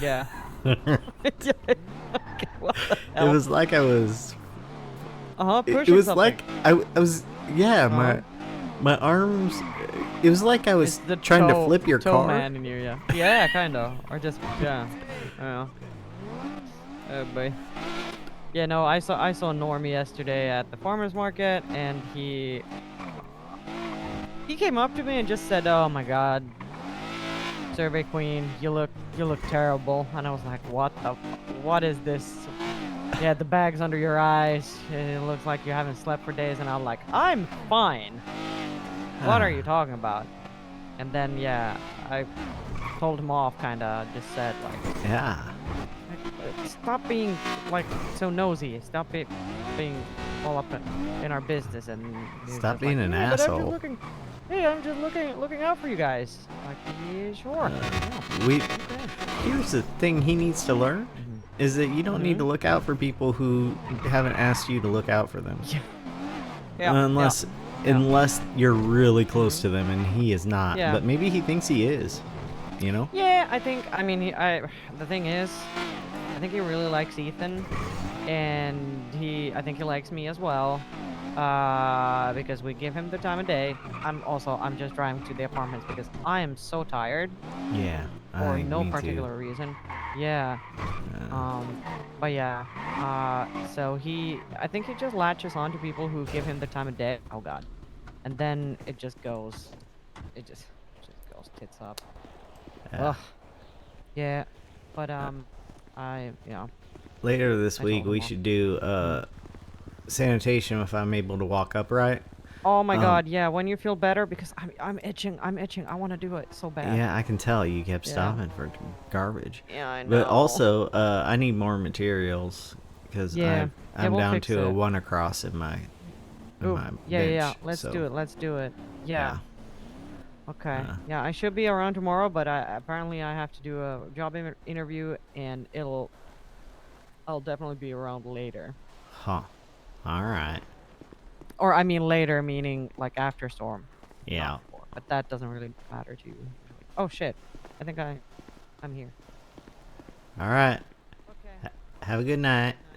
Yeah. Okay, what the hell? It was like I was. Pushing It was something. like I was. Yeah, my arms. It was like I was trying to flip your toe car. Man in you, yeah. Yeah, kind of. Or just yeah. I don't know. Oh boy. Yeah, no, I saw Normie yesterday at the farmer's market, and he came up to me and just said, "Oh my God, Survey Queen, you look terrible." And I was like, what is this? You had the bags under your eyes. It looks like you haven't slept for days. And I'm like, I'm fine. What are you talking about? And then yeah, I told him off, kinda, just said like, Yeah. stop being like so nosy. Stop being all up in our business and Stop being like, an yeah, but asshole. I'm just looking out for you guys. Like, yeah, sure. Yeah. Here's the thing he needs to learn is that you don't need to look out for people who haven't asked you to look out for them. Yeah. Unless you're really close to them, and he is not. Yeah. But maybe he thinks he is. You know? Yeah, I mean, the thing is, I think he really likes Ethan, and I think he likes me as well, because we give him the time of day. I'm just driving to the apartments because I am so tired. Yeah, for I no me too. particular reason. Yeah. But yeah. So I think he just latches on to people who give him the time of day. Oh God. And then it just goes, it just goes tits up. Yeah. Ugh. Yeah. But yeah. Later this I week told him we off. should do Mhm. sanitation if I'm able to walk upright. Oh my Um, God. Yeah. When you feel better, because I'm itching. I'm itching. I want to do it so bad. yeah, I can tell you kept Yeah. stopping for garbage. Yeah. I But know. also, I need more materials because Yeah. Yeah. I'm We'll down fix to a it. one across in Oof. my Yeah. Yeah. Yeah. bench. Let's So do it. Let's do it. Yeah. yeah, Okay. uh, Yeah. I should be around tomorrow, but apparently I have to do a job interview, and I'll definitely be around later. huh. All right. Or I mean later, meaning like after storm, not Yeah. before. But that doesn't really matter to you usually. Oh shit. I think I'm here. All right. Okay. Have a good night. Good night.